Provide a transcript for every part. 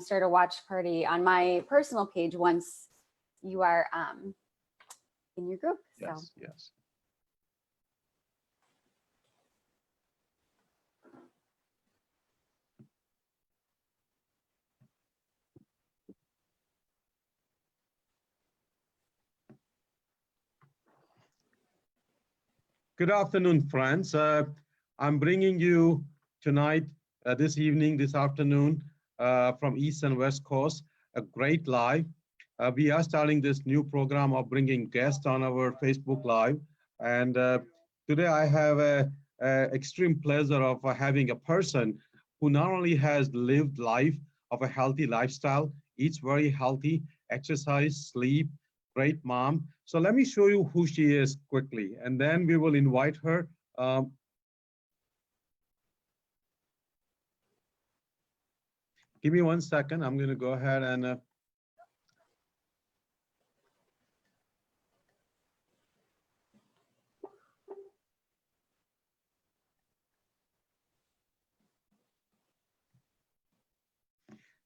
start a watch party on my personal page once you are in your group. Yes, yes. Good afternoon, friends. I'm bringing you tonight, this evening, this afternoon, from East and West Coast, a great live. We are starting this new program of bringing guests on our Facebook Live. And today I have a extreme pleasure of having a person who not only has lived life of a healthy lifestyle, eats very healthy, exercise, sleep, great mom. So let me show you who she is quickly, and then we will invite her. Give me 1 second. I'm going to go ahead and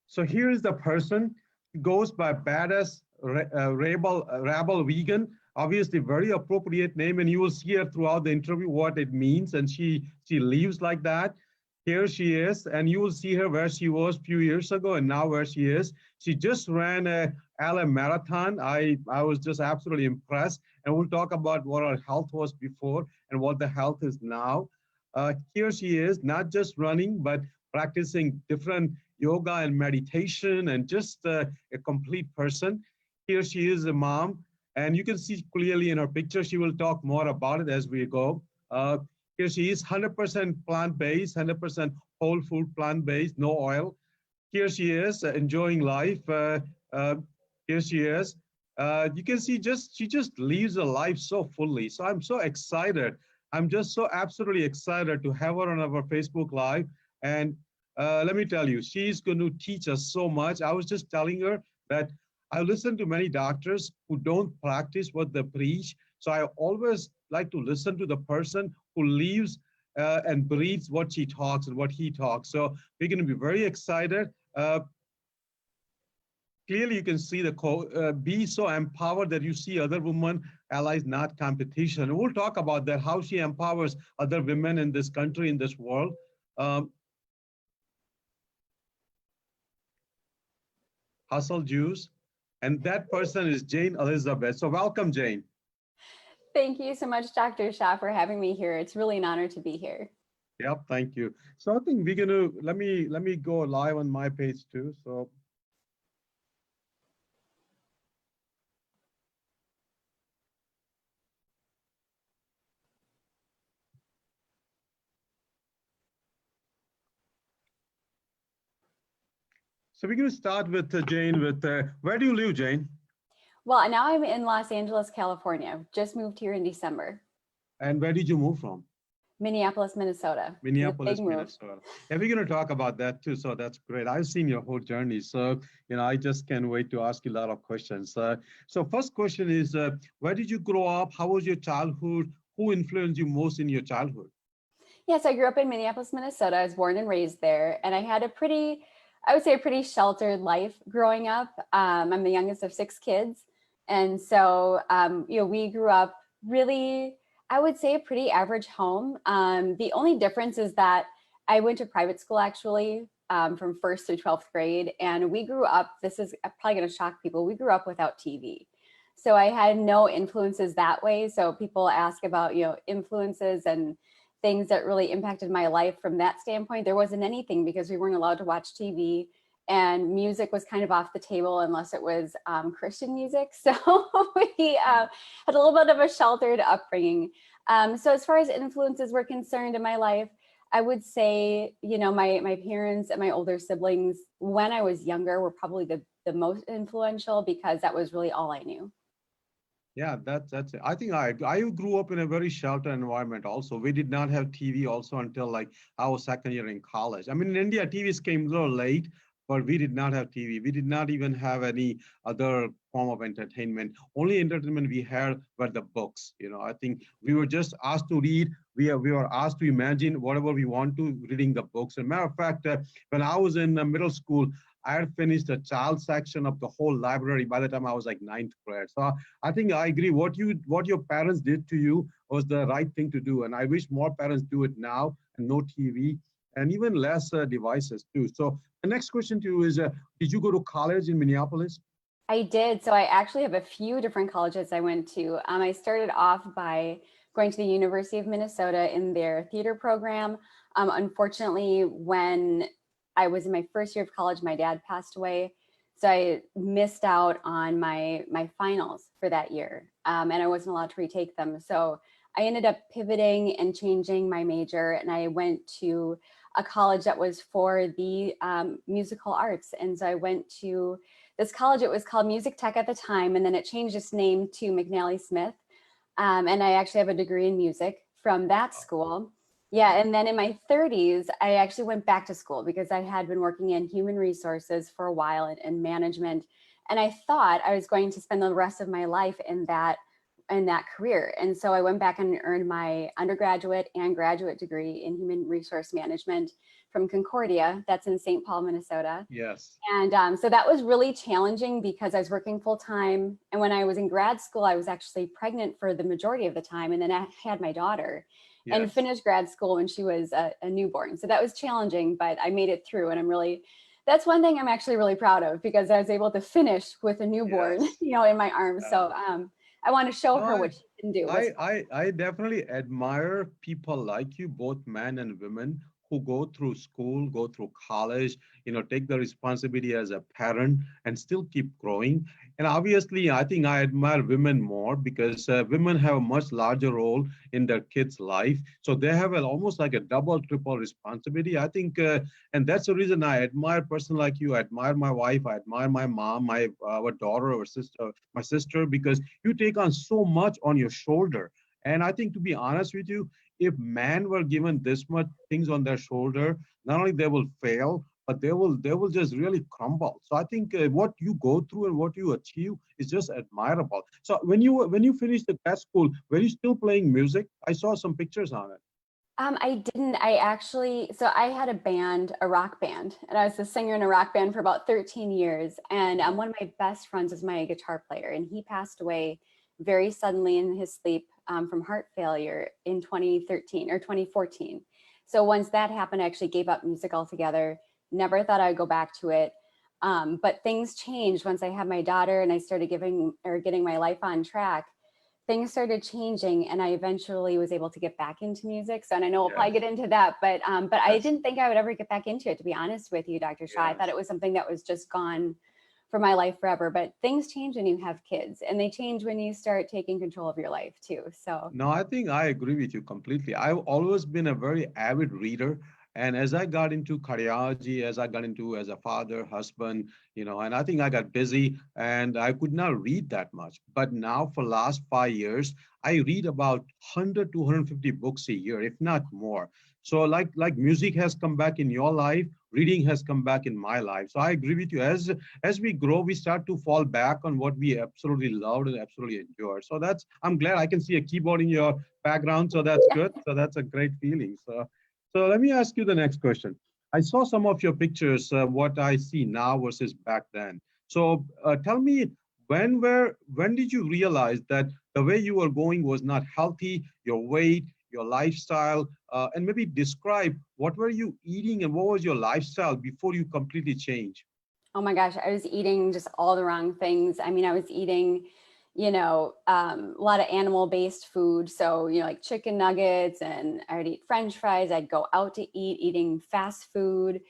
so here is the person. Goes by Badass Rabble Vegan. Obviously, very appropriate name, and you will see her throughout the interview what it means. And she lives like that. Here she is, and you will see her where she was a few years ago, and now where she is. She just ran a LA marathon. I was just absolutely impressed, and we'll talk about what her health was before and what the health is now. Here she is, not just running, but practicing different yoga and meditation, and just a complete person. Here she is a mom, and you can see clearly in her picture. She will talk more about it as we go. Here she is, 100% plant-based, 100% whole food plant-based, no oil. Here she is enjoying life. Here she is. You can see she just lives a life so fully. So I'm so excited. I'm just so absolutely excited to have her on our Facebook Live. And let me tell you, she's going to teach us so much. I was just telling her that I listen to many doctors who don't practice what they preach. So I always like to listen to the person who lives and breathes what she talks and what he talks. So we're going to be very excited. Clearly, you can see the quote, be so empowered that you see other women allies, not competition. And we'll talk about that, how she empowers other women in this country, in this world. Hustle Jews, and that person is Jane Elizabeth. So welcome, Jane. Thank you so much, Dr. Shah, for having me here. It's really an honor to be here. Yep, thank you. So I think we're gonna let me go live on my page too. So we're going to start with Jane. With where do you live, Jane? Well, now I'm in Los Angeles, California. Just moved here in December. And where did you move from? Minneapolis, Minnesota. Minneapolis, Minnesota. Yeah, we're going to talk about that too. So that's great. I've seen your whole journey. So, I just can't wait to ask you a lot of questions. So first question is, where did you grow up? How was your childhood? Who influenced you most in your childhood? Yes, I grew up in Minneapolis, Minnesota. I was born and raised there. And I had I would say a pretty sheltered life growing up. I'm the youngest of 6 kids. And so, we grew up really, I would say, a pretty average home. The only difference is that I went to private school, actually, from 1st through 12th grade. And we grew up, this is probably going to shock people, we grew up without TV. So I had no influences that way. So people ask about, influences and things that really impacted my life from that standpoint. There wasn't anything because we weren't allowed to watch TV, and music was kind of off the table unless it was Christian music. So we had a little bit of a sheltered upbringing. So as far as influences were concerned in my life, I would say, my parents and my older siblings, when I was younger, were probably the most influential because that was really all I knew. Yeah, that's it. I think I grew up in a very sheltered environment also. We did not have TV also until like our second year in college. I mean, in India, TVs came a little late, but we did not have TV. We did not even have any other form of entertainment. Only entertainment we had were the books. I think we were just asked to read. We were asked to imagine whatever we want to reading the books. As a matter of fact, when I was in middle school, I had finished a child section of the whole library by the time I was like ninth grade. So I think I agree. What your parents did to you was the right thing to do, and I wish more parents do it now and no TV and even less devices too. So the next question to you is: did you go to college in Minneapolis? I did. So I actually have a few different colleges I went to. I started off by going to the University of Minnesota in their theater program. Unfortunately, when I was in my first year of college, my dad passed away. So I missed out on my finals for that year, and I wasn't allowed to retake them. So I ended up pivoting and changing my major, and I went to a college that was for the musical arts. And so I went to this college. It was called Music Tech at the time, and then it changed its name to McNally Smith. And I actually have a degree in music from that school. Yeah, and then in my 30s, I actually went back to school because I had been working in human resources for a while and management. And I thought I was going to spend the rest of my life in that career. And so I went back and earned my undergraduate and graduate degree in human resource management from Concordia. That's in St. Paul, Minnesota. Yes. And so that was really challenging because I was working full time. And when I was in grad school, I was actually pregnant for the majority of the time. And then I had my daughter and Yes. finished grad school when she was a newborn. So that was challenging, but I made it through. And that's one thing I'm actually really proud of because I was able to finish with a newborn, Yes. in my arms. Yeah. So I want to show No, her what she can do. I definitely admire people like you, both men and women, who go through school, go through college, take the responsibility as a parent and still keep growing. And obviously, I think I admire women more because women have a much larger role in their kids' life. So they have almost like a double, triple responsibility. I think, and that's the reason I admire a person like you. I admire my wife. I admire my mom, my our daughter, our sister, my sister, because you take on so much on your shoulder. And I think, to be honest with you, if men were given this much things on their shoulder, not only they will fail, but they will just really crumble. So I think what you go through and what you achieve is just admirable. So when you finished the grad school, were you still playing music? I saw some pictures on it. I didn't. So I had a band, a rock band, and I was a singer in a rock band for about 13 years. And one of my best friends is my guitar player, and he passed away very suddenly in his sleep from heart failure in 2013 or 2014. So once that happened, I actually gave up music altogether. Never thought I'd go back to it. But things changed once I had my daughter and I started getting my life on track. Things started changing and I eventually was able to get back into music. So, and I know we'll probably Yes, get into that, but I yes, didn't think I would ever get back into it, to be honest with you, Dr. Shah. I thought yes. it was something that was just gone for my life forever, but things change when you have kids and they change when you start taking control of your life too. So No, I think I agree with you completely. I've always been a very avid reader. And as I got into cardiology, as I got into as a father, husband, and I think I got busy and I could not read that much. But now for last 5 years, I read about 100 to 150 books a year, if not more. So like music has come back in your life, reading has come back in my life. So I agree with you. As we grow, we start to fall back on what we absolutely loved and absolutely enjoyed. So I'm glad I can see a keyboard in your background. So that's good. So that's a great feeling. So let me ask you the next question. I saw some of your pictures, what I see now versus back then. So tell me, when did you realize that the way you were going was not healthy, your weight, your lifestyle, and maybe describe what were you eating and what was your lifestyle before you completely changed? oh my gosh, I was eating just all the wrong things. I mean, I was eating, a lot of animal-based food. So, like chicken nuggets, and I would eat French fries. I'd go out to eating fast food,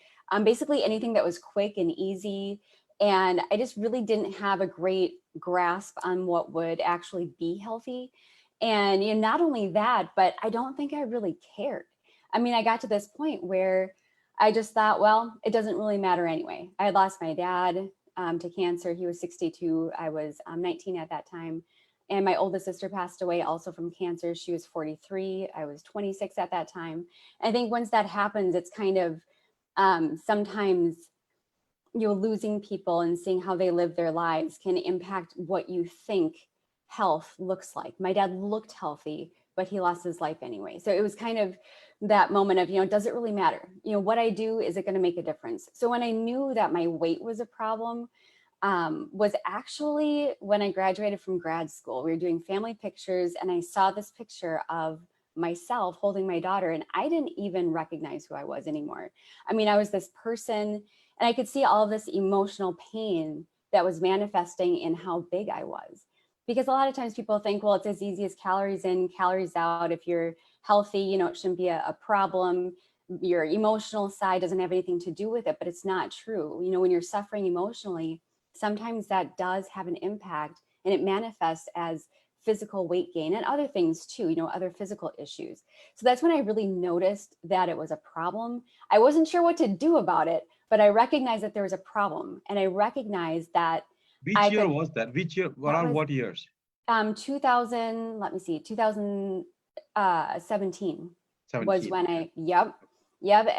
basically anything that was quick and easy. And I just really didn't have a great grasp on what would actually be healthy. And, not only that, but I don't think I really cared. I mean, I got to this point where I just thought, well, it doesn't really matter anyway. I had lost my dad to cancer. He was 62. I was 19 at that time. And my oldest sister passed away also from cancer. She was 43. I was 26 at that time. I think once that happens, it's kind of sometimes losing people and seeing how they live their lives can impact what you think health looks like. My dad looked healthy, but he lost his life anyway. So it was kind of that moment of, does it really matter? What I do, is it going to make a difference? So when I knew that my weight was a problem, was actually when I graduated from grad school. We were doing family pictures and I saw this picture of myself holding my daughter, and I didn't even recognize who I was anymore. I mean, I was this person, and I could see all of this emotional pain that was manifesting in how big I was. Because a lot of times people think, well, it's as easy as calories in, calories out. If you're healthy, it shouldn't be a problem. Your emotional side doesn't have anything to do with it, but it's not true. When you're suffering emotionally, sometimes that does have an impact, and it manifests as physical weight gain and other things too, other physical issues. So that's when I really noticed that it was a problem. I wasn't sure what to do about it, but I recognized that there was a problem, and I recognized that Which year was that? Which year? that Around was what years? 2000, let me see, 2017 was 17. when yep.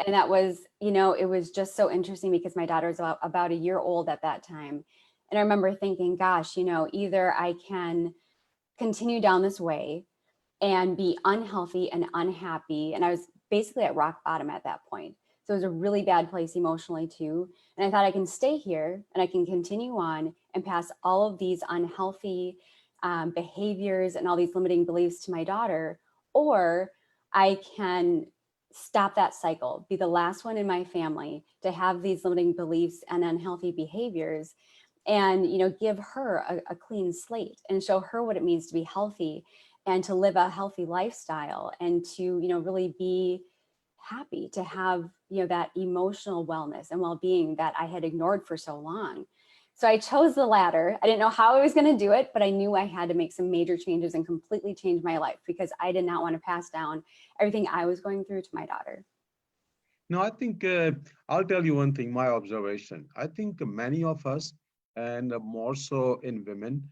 And that was, it was just so interesting because my daughter was about a year old at that time. And I remember thinking, gosh, either I can continue down this way and be unhealthy and unhappy. And I was basically at rock bottom at that point. So it was a really bad place emotionally too. And I thought, I can stay here and I can continue on and pass all of these unhealthy behaviors and all these limiting beliefs to my daughter, or I can stop that cycle, be the last one in my family to have these limiting beliefs and unhealthy behaviors, and give her a clean slate and show her what it means to be healthy and to live a healthy lifestyle, and to really be happy, to have that emotional wellness and well-being that I had ignored for so long. So I chose the latter. I didn't know how I was going to do it, but I knew I had to make some major changes and completely change my life, because I did not want to pass down everything I was going through to my daughter. No, I think I'll tell you one thing, my observation. I think many of us, and more so in women,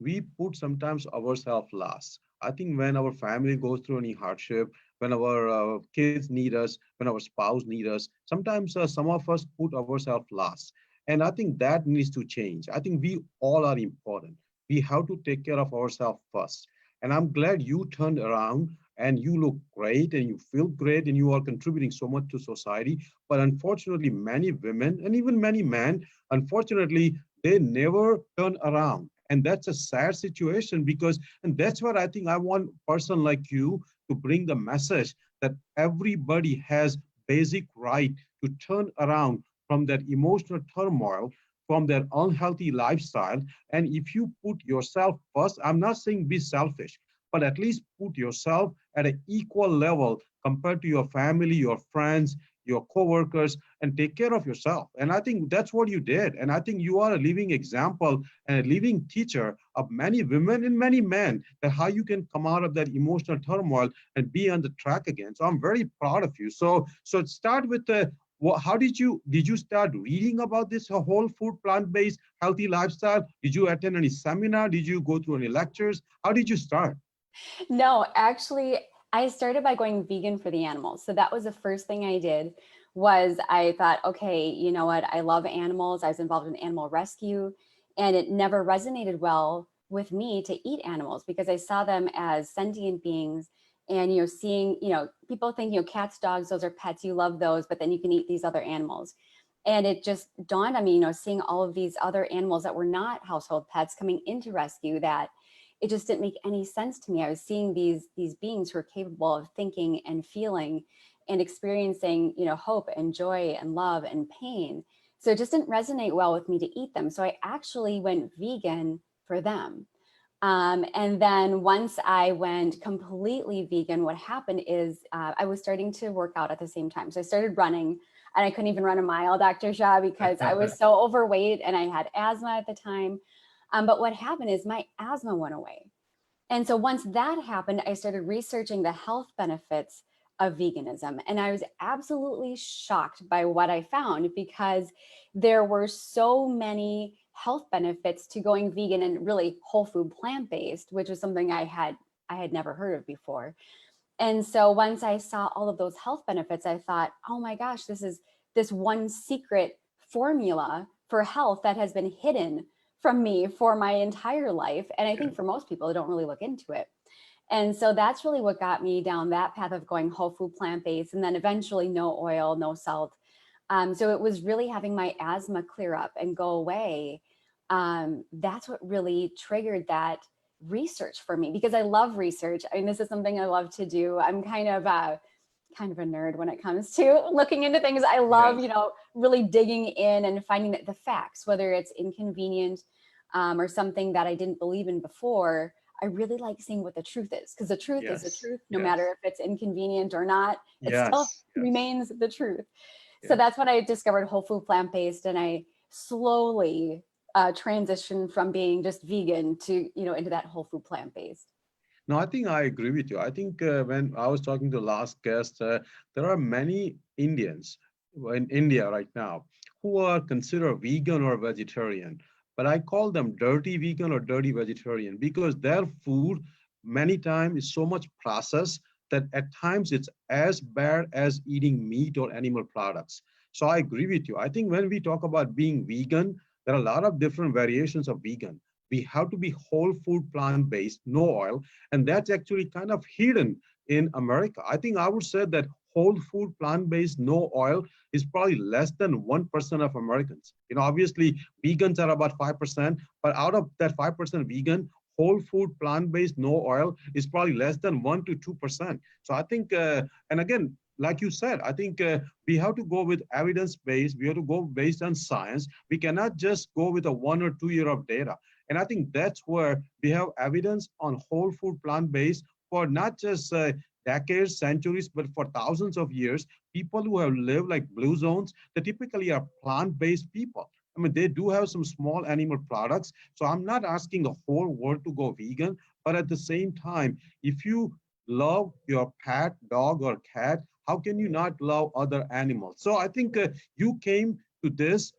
we put sometimes ourselves last. I think when our family goes through any hardship, when our kids need us, when our spouse need us, sometimes some of us put ourselves last. And I think that needs to change. I think we all are important. We have to take care of ourselves first. And I'm glad you turned around and you look great and you feel great and you are contributing so much to society. But unfortunately, many women and even many men, unfortunately, they never turn around. And that's a sad situation, because, and that's what I think I want a person like you to bring the message that everybody has basic right to turn around from that emotional turmoil, from that unhealthy lifestyle. And if you put yourself first, I'm not saying be selfish, but at least put yourself at an equal level compared to your family, your friends, your coworkers, and take care of yourself. And I think that's what you did. And I think you are a living example and a living teacher of many women and many men, that how you can come out of that emotional turmoil and be on the track again. So I'm very proud of you. So start with the, how did you start reading about this whole food, plant-based, healthy lifestyle? Did you attend any seminar? Did you go through any lectures? How did you start? No, actually, I started by going vegan for the animals. So that was the first thing I did. Was I thought, okay, you know what? I love animals. I was involved in animal rescue, and it never resonated well with me to eat animals, because I saw them as sentient beings. And, seeing, people think, cats, dogs, those are pets. You love those, but then you can eat these other animals. And it just dawned on me, seeing all of these other animals that were not household pets coming into rescue, that it just didn't make any sense to me. I was seeing these beings who are capable of thinking and feeling and experiencing, hope and joy and love and pain. So it just didn't resonate well with me to eat them. So I actually went vegan for them. And then once I went completely vegan, what happened is I was starting to work out at the same time. So I started running, and I couldn't even run a mile, Dr. Shah, because I was so overweight and I had asthma at the time. But what happened is my asthma went away. And so once that happened, I started researching the health benefits of veganism. And I was absolutely shocked by what I found, because there were so many health benefits to going vegan and really whole food plant-based, which was something I had never heard of before. And so once I saw all of those health benefits, I thought, oh my gosh, this is this one secret formula for health that has been hidden from me for my entire life. And I think for most people, they don't really look into it. And so that's really what got me down that path of going whole food plant-based, and then eventually no oil, no salt. So it was really having my asthma clear up and go away. That's what really triggered that research for me, because I love research. I mean, this is something I love to do. I'm kind of a nerd when it comes to looking into things. I love, Yes. really digging in and finding the facts, whether it's inconvenient or something that I didn't believe in before. I really like seeing what the truth is, because the truth is the Yes. truth, no matter Yes. if it's inconvenient or not, it still Yes. Yes. remains the truth. So Yes. that's when I discovered whole food plant-based, and I slowly transitioned from being just vegan to, into that whole food plant-based. No, I think I agree with you. I think when I was talking to the last guest, there are many Indians in India right now who are considered vegan or vegetarian, but I call them dirty vegan or dirty vegetarian because their food many times is so much processed that at times it's as bad as eating meat or animal products. So I agree with you. I think when we talk about being vegan, there are a lot of different variations of vegan. We have to be whole food, plant based, no oil, and that's actually kind of hidden in America. I think I would say that whole food, plant-based, no oil is probably less than 1% of Americans. Obviously, vegans are about 5%, but out of that 5% vegan, whole food, plant-based, no oil is probably less than 1 to 2%. So I think, and again, like you said, I think we have to go with evidence-based. We have to go based on science. We cannot just go with a 1 or 2 year of data. And I think that's where we have evidence on whole food plant-based for not just decades, centuries, but for thousands of years. People who have lived like blue zones, they typically are plant-based people. I mean, they do have some small animal products. So I'm not asking the whole world to go vegan, but at the same time, if you love your pet, dog, or cat, how can you not love other animals? So I think you came to this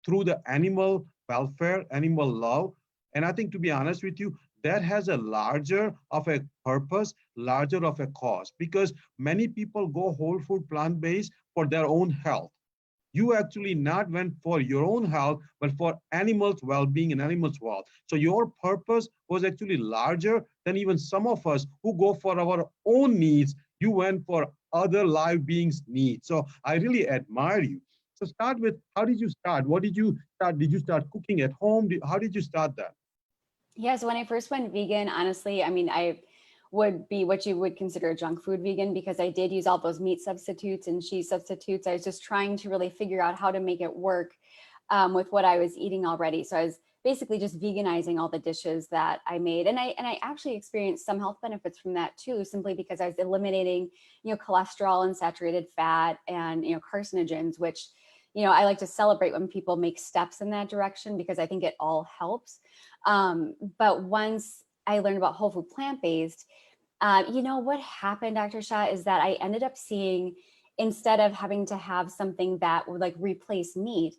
through the animal welfare, animal love. And I think, to be honest with you, that has a larger of a purpose, larger of a cause, because many people go whole food plant-based for their own health. You actually not went for your own health, but for animals' well-being and animals' wealth. So your purpose was actually larger than even some of us who go for our own needs. You went for other live beings' needs. So I really admire you. So start with, how did you start? What did you start? Did you start cooking at home? How did you start that? Yeah, so when I first went vegan, honestly, I mean, I would be what you would consider a junk food vegan, because I did use all those meat substitutes and cheese substitutes. I was just trying to really figure out how to make it work with what I was eating already. So I was basically just veganizing all the dishes that I made, and I actually experienced some health benefits from that too, simply because I was eliminating, cholesterol and saturated fat and carcinogens, which I like to celebrate when people make steps in that direction, because I think it all helps. But once I learned about whole food plant-based, what happened, Dr. Shah, is that I ended up seeing, instead of having to have something that would like replace meat,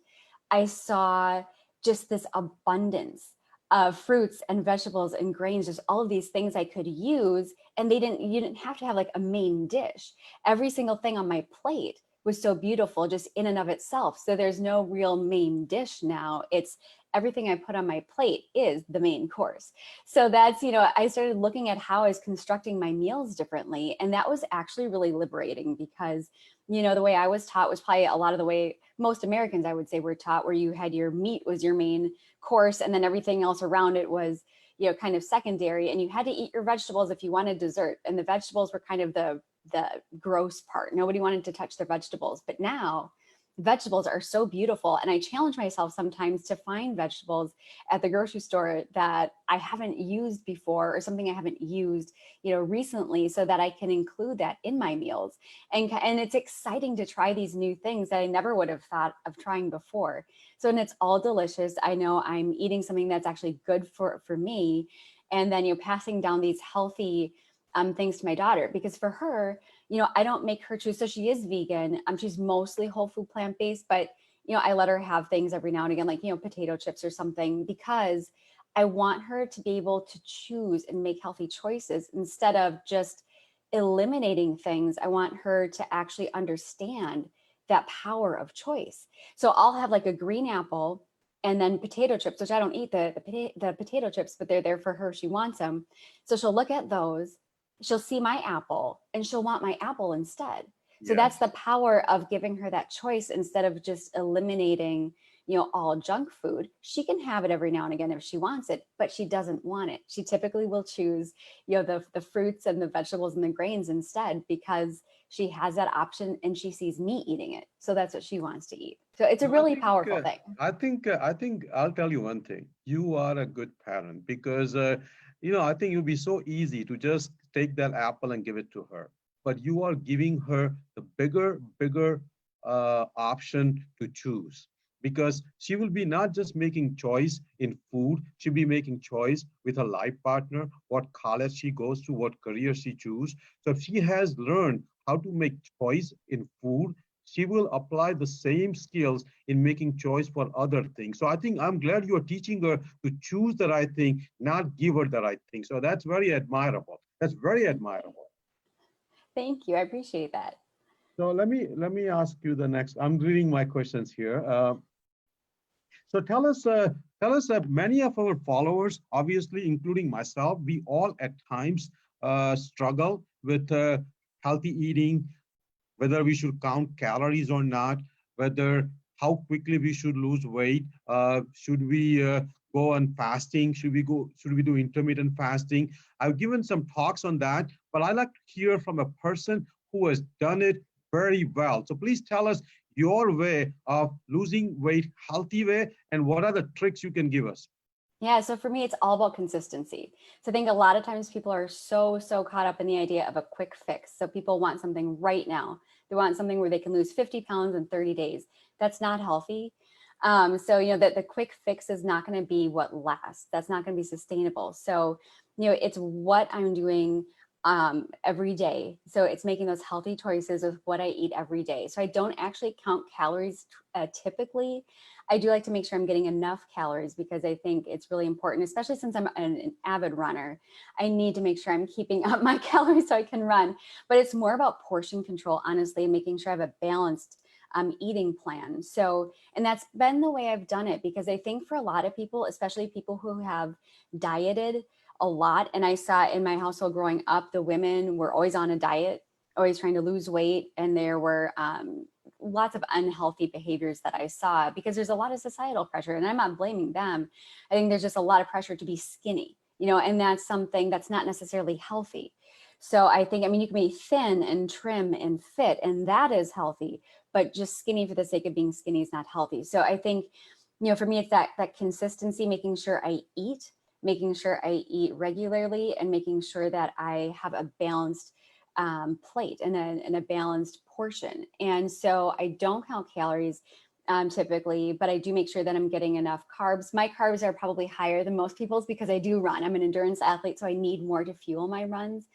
I saw just this abundance of fruits and vegetables and grains, just all of these things I could use. And you didn't have to have like a main dish. Every single thing on my plate was so beautiful just in and of itself. So there's no real main dish now. It's everything I put on my plate is the main course. So that's, I started looking at how I was constructing my meals differently. And that was actually really liberating, because, the way I was taught was probably a lot of the way most Americans, I would say, were taught, where you had your meat was your main course, and then everything else around it was, kind of secondary. And you had to eat your vegetables if you wanted dessert. And the vegetables were kind of the gross part. Nobody wanted to touch their vegetables. But now vegetables are so beautiful. And I challenge myself sometimes to find vegetables at the grocery store that I haven't used before, or something I haven't used, recently, so that I can include that in my meals. And it's exciting to try these new things that I never would have thought of trying before. So, and it's all delicious. I know I'm eating something that's actually good for me. And then, passing down these healthy things to my daughter, because for her, I don't make her choose. So she is vegan. She's mostly whole food plant-based, but, I let her have things every now and again, like, potato chips or something, because I want her to be able to choose and make healthy choices instead of just eliminating things. I want her to actually understand that power of choice. So I'll have like a green apple and then potato chips, which I don't eat the potato chips, but they're there for her. She wants them. So she'll look at those she'll see my apple and she'll want my apple instead. So that's Yes. the power of giving her that choice instead of just eliminating, all junk food. She can have it every now and again if she wants it, but she doesn't want it. She typically will choose, the fruits and the vegetables and the grains instead because she has that option and she sees me eating it. So that's what she wants to eat. So it's a No, I really think powerful thing. I think I'll tell you one thing. You are a good parent because I think it would be so easy to just take that apple and give it to her. But you are giving her the bigger option to choose because she will be not just making choice in food, she'll be making choice with her life partner, what college she goes to, what career she chooses. So if she has learned how to make choice in food, she will apply the same skills in making choice for other things. So I think I'm glad you are teaching her to choose the right thing, not give her the right thing. So that's very admirable. That's very admirable. Thank you. I appreciate that. So let me ask you the next. I'm reading my questions here. So tell us. Many of our followers, obviously including myself, we all at times struggle with healthy eating, whether we should count calories or not, whether how quickly we should lose weight, should we go on fasting, should we do intermittent fasting. I've given some talks on that, but I like to hear from a person who has done it very well. So please tell us your way of losing weight, healthy way, and what are the tricks you can give us? Yeah, so for me, it's all about consistency. So I think a lot of times people are so caught up in the idea of a quick fix. So people want something right now. They want something where they can lose 50 pounds in 30 days. That's not healthy. So that the quick fix is not going to be what lasts. That's not going to be sustainable. So it's what I'm doing every day. So it's making those healthy choices with what I eat every day. So I don't actually count calories typically. I do like to make sure I'm getting enough calories because I think it's really important, especially since I'm an avid runner. I need to make sure I'm keeping up my calories so I can run. But it's more about portion control, honestly, and making sure I have a balanced eating plan. So, and that's been the way I've done it because I think for a lot of people, especially people who have dieted a lot, and I saw in my household growing up, the women were always on a diet, always trying to lose weight, and there were lots of unhealthy behaviors that I saw because there's a lot of societal pressure, and I'm not blaming them. I think there's just a lot of pressure to be skinny, and that's something that's not necessarily healthy. So I think, I mean, you can be thin and trim and fit, and that is healthy, but just skinny for the sake of being skinny is not healthy. So I think, for me, it's that consistency, making sure I eat, making sure I eat regularly, and making sure that I have a balanced plate and a balanced portion. And so I don't count calories typically, but I do make sure that I'm getting enough carbs. My carbs are probably higher than most people's because I do run. I'm an endurance athlete, so I need more to fuel my runs.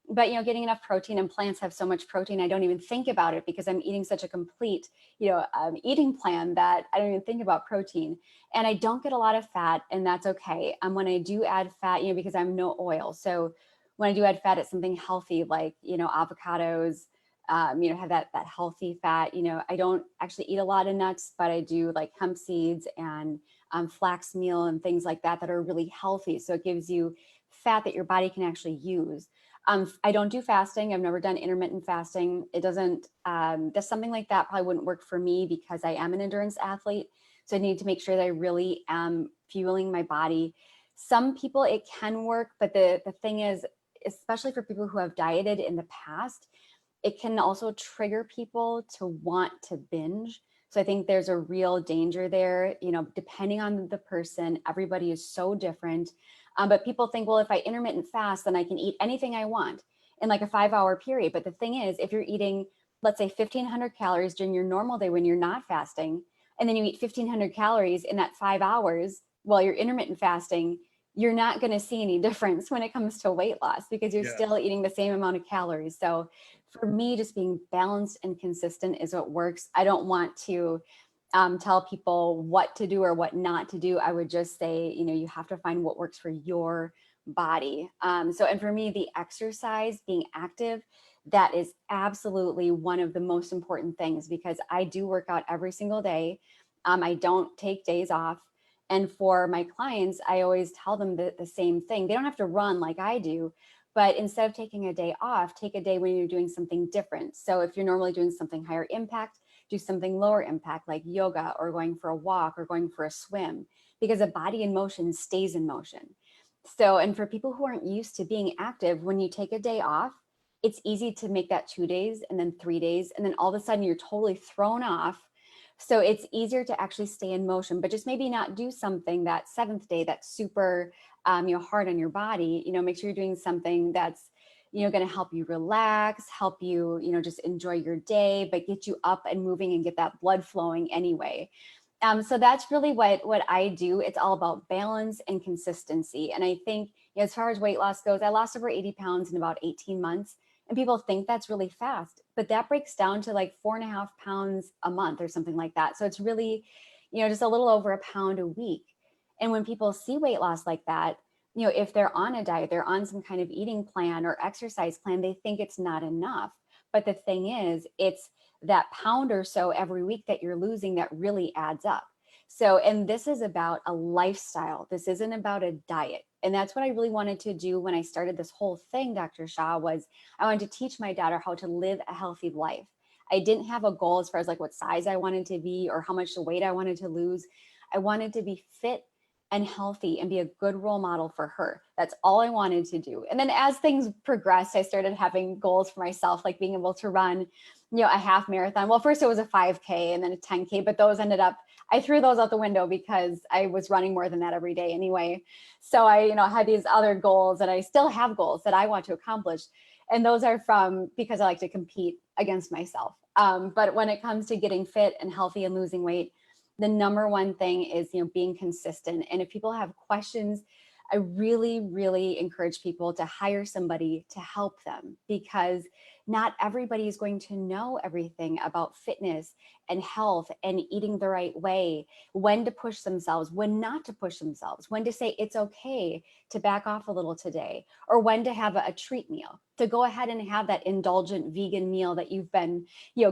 But getting enough protein, and plants have so much protein, I don't even think about it because I'm eating such a complete, eating plan that I don't even think about protein. And I don't get a lot of fat, and that's okay. When I do add fat, because I'm no oil, so when I do add fat, it's something healthy like avocados. Have that healthy fat. I don't actually eat a lot of nuts, but I do like hemp seeds and flax meal and things like that are really healthy. So it gives you fat that your body can actually use. I don't do fasting. I've never done intermittent fasting. It doesn't, that's something like that probably wouldn't work for me because I am an endurance athlete. So I need to make sure that I really am fueling my body. Some people it can work, but the thing is, especially for people who have dieted in the past, it can also trigger people to want to binge. So I think there's a real danger there, depending on the person. Everybody is so different. But people think, well, if I intermittent fast, then I can eat anything I want in like a 5-hour period. But the thing is, if you're eating, let's say 1,500 calories during your normal day when you're not fasting, and then you eat 1,500 calories in that 5 hours while you're intermittent fasting, you're not going to see any difference when it comes to weight loss because you're still Yes. eating the same amount of calories. So for me, just being balanced and consistent is what works. I don't want to tell people what to do or what not to do. I would just say, you have to find what works for your body. And for me, the exercise, being active, that is absolutely one of the most important things because I do work out every single day. I don't take days off. And for my clients, I always tell them the same thing. They don't have to run like I do, But instead of taking a day off, take a day when you're doing something different. So if you're normally doing something higher impact, do something lower impact like yoga or going for a walk or going for a swim, because a body in motion stays in motion. So, and for people who aren't used to being active, when you take a day off, it's easy to make that 2 days and then 3 days. And then all of a sudden you're totally thrown off. So it's easier to actually stay in motion, but just maybe not do something that seventh day that's super, hard on your body. Make sure you're doing something that's, going to help you relax, help you, just enjoy your day, but get you up and moving and get that blood flowing anyway. So that's really what I do. It's all about balance and consistency. And I think, as far as weight loss goes, I lost over 80 pounds in about 18 months. And people think that's really fast, but that breaks down to like 4.5 pounds a month or something like that. So it's really, just a little over a pound a week. And when people see weight loss like that, if they're on a diet, they're on some kind of eating plan or exercise plan, they think it's not enough. But the thing is, it's that pound or so every week that you're losing that really adds up. So, and this is about a lifestyle. This isn't about a diet. And that's what I really wanted to do when I started this whole thing, Dr. Shah, was I wanted to teach my daughter how to live a healthy life. I didn't have a goal as far as like what size I wanted to be or how much the weight I wanted to lose. I wanted to be fit and healthy and be a good role model for her. That's all I wanted to do. And then as things progressed, I started having goals for myself, like being able to run, a half marathon. Well, first it was a 5K and then a 10K, but those ended up, I threw those out the window because I was running more than that every day anyway. So I, had these other goals, and I still have goals that I want to accomplish. And those are from, because I like to compete against myself. But when it comes to getting fit and healthy and losing weight, the number one thing is, being consistent. And if people have questions, I really, really encourage people to hire somebody to help them, because not everybody is going to know everything about fitness and health and eating the right way, when to push themselves, when not to push themselves, when to say it's okay to back off a little today, or when to have a treat meal, to go ahead and have that indulgent vegan meal that you've been,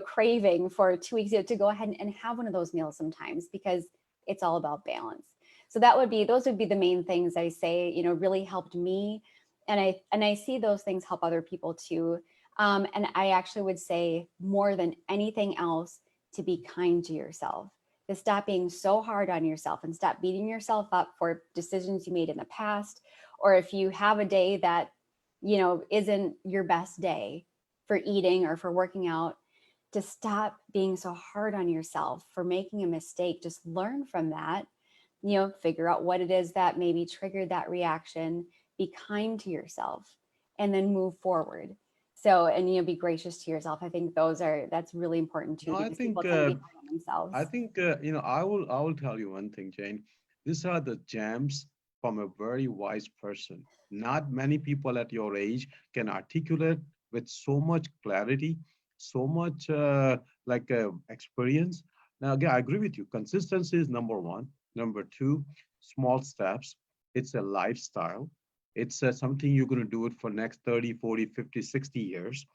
craving for 2 weeks, to go ahead and have one of those meals sometimes, because it's all about balance. So those would be the main things I say, really helped me. And I see those things help other people too. And I actually would say, more than anything else, to be kind to yourself, to stop being so hard on yourself and stop beating yourself up for decisions you made in the past. Or if you have a day that, isn't your best day for eating or for working out, to stop being so hard on yourself for making a mistake. Just learn from that, figure out what it is that maybe triggered that reaction, be kind to yourself, and then move forward. So, and be gracious to yourself. I think that's really important too, No, because people tend to be hard on themselves. I will tell you one thing, Jane. These are the gems from a very wise person. Not many people at your age can articulate with so much clarity, so much experience. Now, again, I agree with you. Consistency is number one. Number two, small steps. It's a lifestyle. It's something you're going to do it for next 30, 40, 50, 60 years.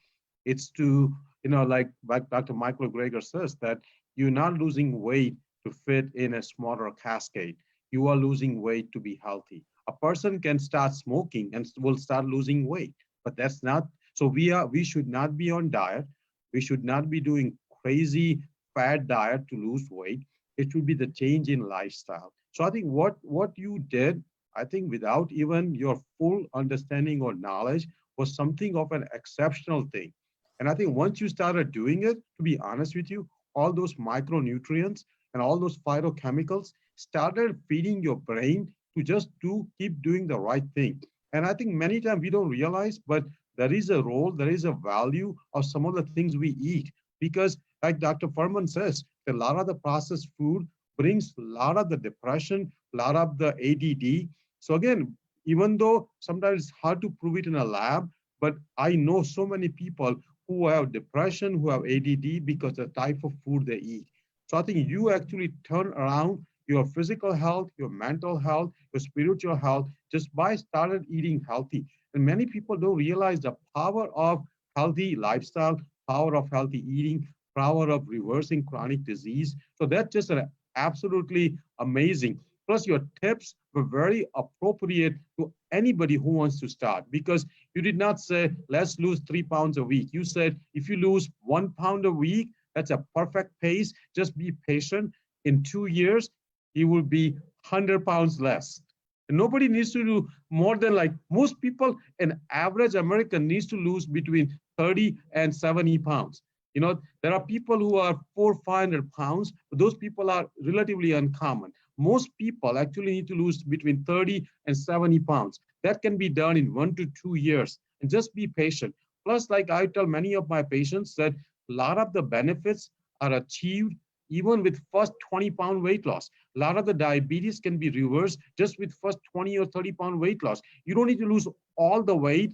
It's to, like Dr. Michael Greger says, that you're not losing weight to fit in a smaller cascade. You are losing weight to be healthy. A person can start smoking and will start losing weight, but that's not. So we should not be on diet. We should not be doing crazy fad diet to lose weight. It should be the change in lifestyle. So I think what you did, I think without even your full understanding or knowledge, was something of an exceptional thing. And I think once you started doing it, to be honest with you, all those micronutrients and all those phytochemicals started feeding your brain to just keep doing the right thing. And I think many times we don't realize, but there is a role, there is a value of some of the things we eat. Because like Dr. Furman says, a lot of the processed food brings a lot of the depression, a lot of the ADD. So again, even though sometimes it's hard to prove it in a lab, but I know so many people who have depression, who have ADD because of the type of food they eat. So I think you actually turn around your physical health, your mental health, your spiritual health, just by started eating healthy. And many people don't realize the power of healthy lifestyle, power of healthy eating, power of reversing chronic disease. So that's just an absolutely amazing. Plus, your tips were very appropriate to anybody who wants to start, because you did not say, let's lose 3 pounds a week. You said, if you lose 1 pound a week, that's a perfect pace. Just be patient. In 2 years, you will be 100 pounds less. And nobody needs to do more than, like, most people, an average American needs to lose between 30 and 70 pounds. There are people who are 400, 500 pounds, but those people are relatively uncommon. Most people actually need to lose between 30 and 70 pounds. That can be done in 1 to 2 years, and just be patient. Plus, like I tell many of my patients, that a lot of the benefits are achieved even with first 20-pound weight loss. A lot of the diabetes can be reversed just with first 20 or 30-pound weight loss. You don't need to lose all the weight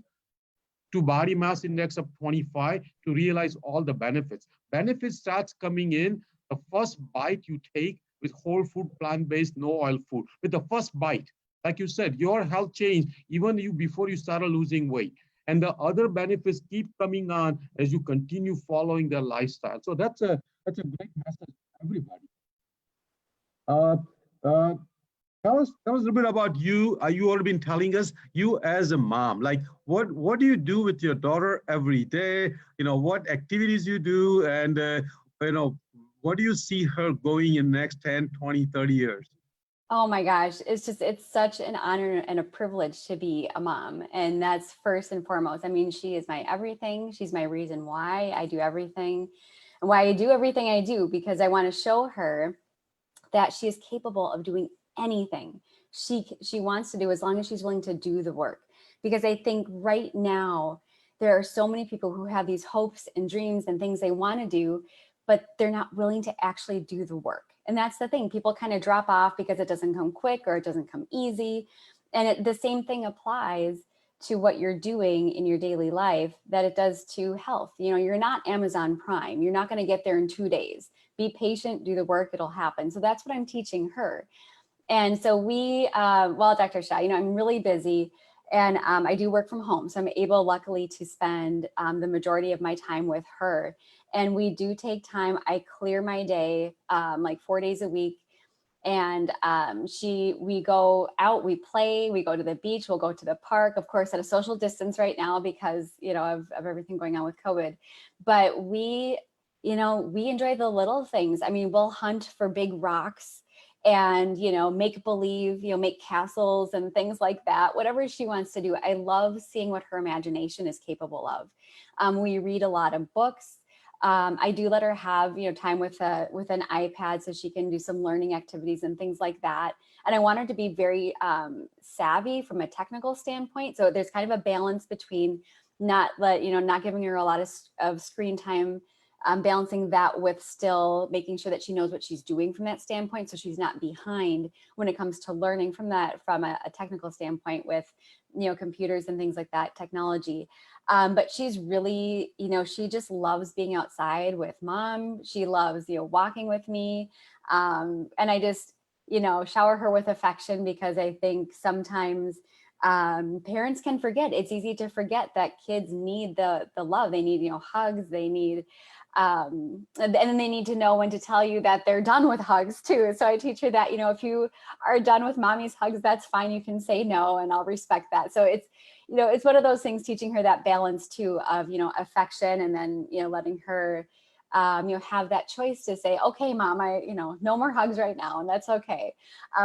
to body mass index of 25 to realize all the benefits. Benefits starts coming in the first bite you take with whole food, plant-based, no oil food. With the first bite, like you said, your health changed even you before you started losing weight. And the other benefits keep coming on as you continue following their lifestyle. So that's a great message to everybody. Uh, uh, tell us a little bit about you. You already been telling us, you as a mom, like what do you do with your daughter every day? What activities you do, and what do you see her going in the next 10, 20, 30 years? Oh my gosh, it's such an honor and a privilege to be a mom. And that's first and foremost. I mean, she is my everything. She's my reason why I do everything, and why I do everything I do, because I want to show her that she is capable of doing anything she wants to do, as long as she's willing to do the work. Because I think right now there are so many people who have these hopes and dreams and things they want to do, but they're not willing to actually do the work. And that's the thing. People kind of drop off because it doesn't come quick or it doesn't come easy. And the same thing applies to what you're doing in your daily life that it does to health. You're not Amazon Prime. You're not going to get there in 2 days. Be patient, do the work, it'll happen. So that's what I'm teaching her. And so well, Dr. Shah, I'm really busy, and I do work from home. So I'm able, luckily, to spend the majority of my time with her. And we do take time. I clear my day like 4 days a week. And we go out, we play, we go to the beach, we'll go to the park, of course, at a social distance right now because, of everything going on with COVID. But we enjoy the little things. I mean, we'll hunt for big rocks and, make believe, make castles and things like that, whatever she wants to do. I love seeing what her imagination is capable of. We read a lot of books. I do let her have, time with an iPad so she can do some learning activities and things like that. And I want her to be very savvy from a technical standpoint. So there's kind of a balance between not giving her a lot of screen time, balancing that with still making sure that she knows what she's doing from that standpoint, so she's not behind when it comes to learning from a technical standpoint with computers and things like that, technology. But she's really, she just loves being outside with mom. She loves walking with me, and I just shower her with affection, because I think sometimes parents can forget. It's easy to forget that kids need the love. They need hugs. They need and then they need to know when to tell you that they're done with hugs too. So I teach her that, if you are done with mommy's hugs, that's fine. You can say no, and I'll respect that. So it's, it's one of those things, teaching her that balance too of, affection, and then, letting her, have that choice to say, okay, mom, no more hugs right now. And that's okay.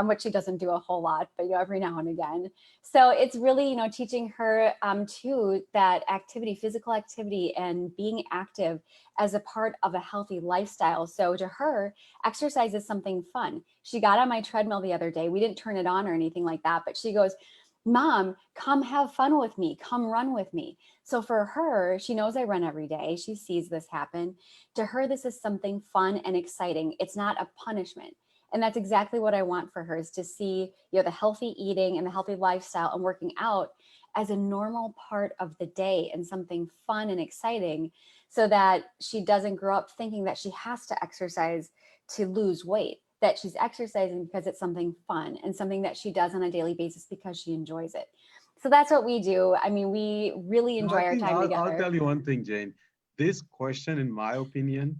Which she doesn't do a whole lot, but, every now and again. So it's really, teaching her too, that activity, physical activity, and being active as a part of a healthy lifestyle. So to her, exercise is something fun. She got on my treadmill the other day. We didn't turn it on or anything like that, but she goes, Mom, come have fun with me. Come run with me. So for her, she knows I run every day. She sees this happen. To her, this is something fun and exciting. It's not a punishment. And that's exactly what I want for her, is to see, the healthy eating and the healthy lifestyle and working out as a normal part of the day and something fun and exciting, so that she doesn't grow up thinking that she has to exercise to lose weight, that she's exercising because it's something fun and something that she does on a daily basis because she enjoys it. So that's what we do. I mean, we really No, enjoy I our think time I'll together. tell you one thing, Jane. This question, in my opinion,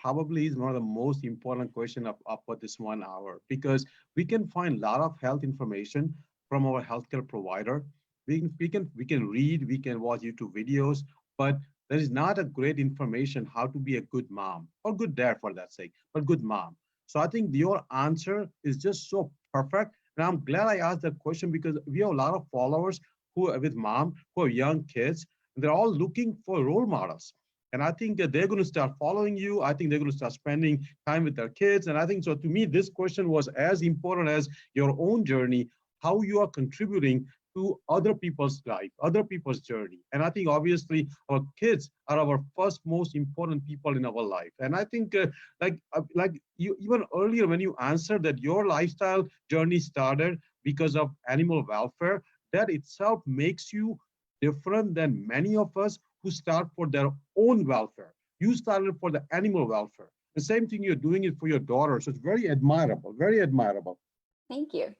probably is one of the most important question of for this 1 hour, because we can find a lot of health information from our healthcare provider. We can read, we can watch YouTube videos, but there is not a great information how to be a good mom or good dad for that sake, but good mom. So I think your answer is just so perfect. And I'm glad I asked that question, because we have a lot of followers who are with mom, who are young kids, and they're all looking for role models. And I think that they're going to start following you. I think they're going to start spending time with their kids. And I think so, to me, this question was as important as your own journey, how you are contributing to other people's life, other people's journey. And I think obviously our kids are our first most important people in our life. And I think like you even earlier when you answered that your lifestyle journey started because of animal welfare, that itself makes you different than many of us who start for their own welfare. You started for the animal welfare. The same thing you're doing it for your daughter. So it's very admirable, very admirable. Thank you.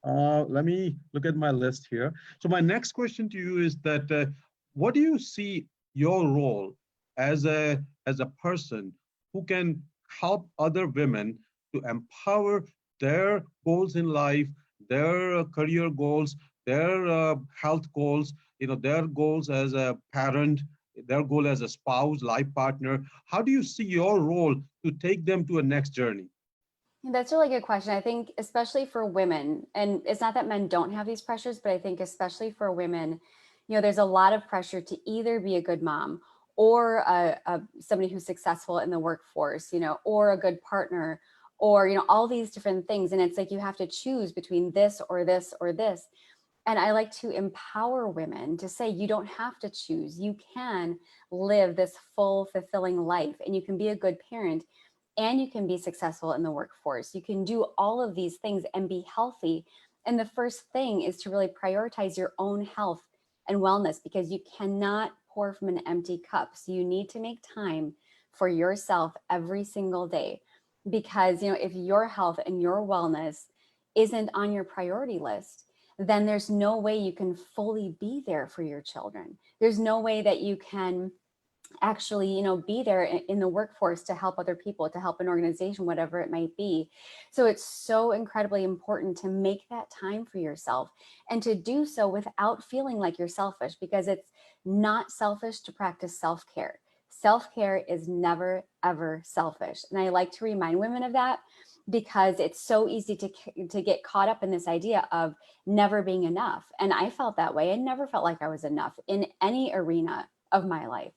Let me look at my list here. So my next question to you is that what do you see your role as a person who can help other women to empower their goals in life, their career goals, their health goals, their goals as a parent, their goal as a spouse, life partner. How do you see your role to take them to a next journey? That's a really good question. I think, especially for women, and it's not that men don't have these pressures, but I think, especially for women, there's a lot of pressure to either be a good mom or somebody who's successful in the workforce, or a good partner, or, all these different things. And it's like you have to choose between this or this or this. And I like to empower women to say, you don't have to choose. You can live this full, fulfilling life, and you can be a good parent, and you can be successful in the workforce. You can do all of these things and be healthy. And the first thing is to really prioritize your own health and wellness, because you cannot pour from an empty cup. So you need to make time for yourself every single day, because if your health and your wellness isn't on your priority list, then there's no way you can fully be there for your children. There's no way that you can actually be there in the workforce to help other people, to help an organization, whatever it might be. So it's so incredibly important to make that time for yourself, and to do so without feeling like you're selfish, because it's not selfish to practice self-care. Self-care is never ever selfish, and I like to remind women of that, because it's so easy to get caught up in this idea of never being enough. And I felt that way. I never felt like I was enough in any arena of my life.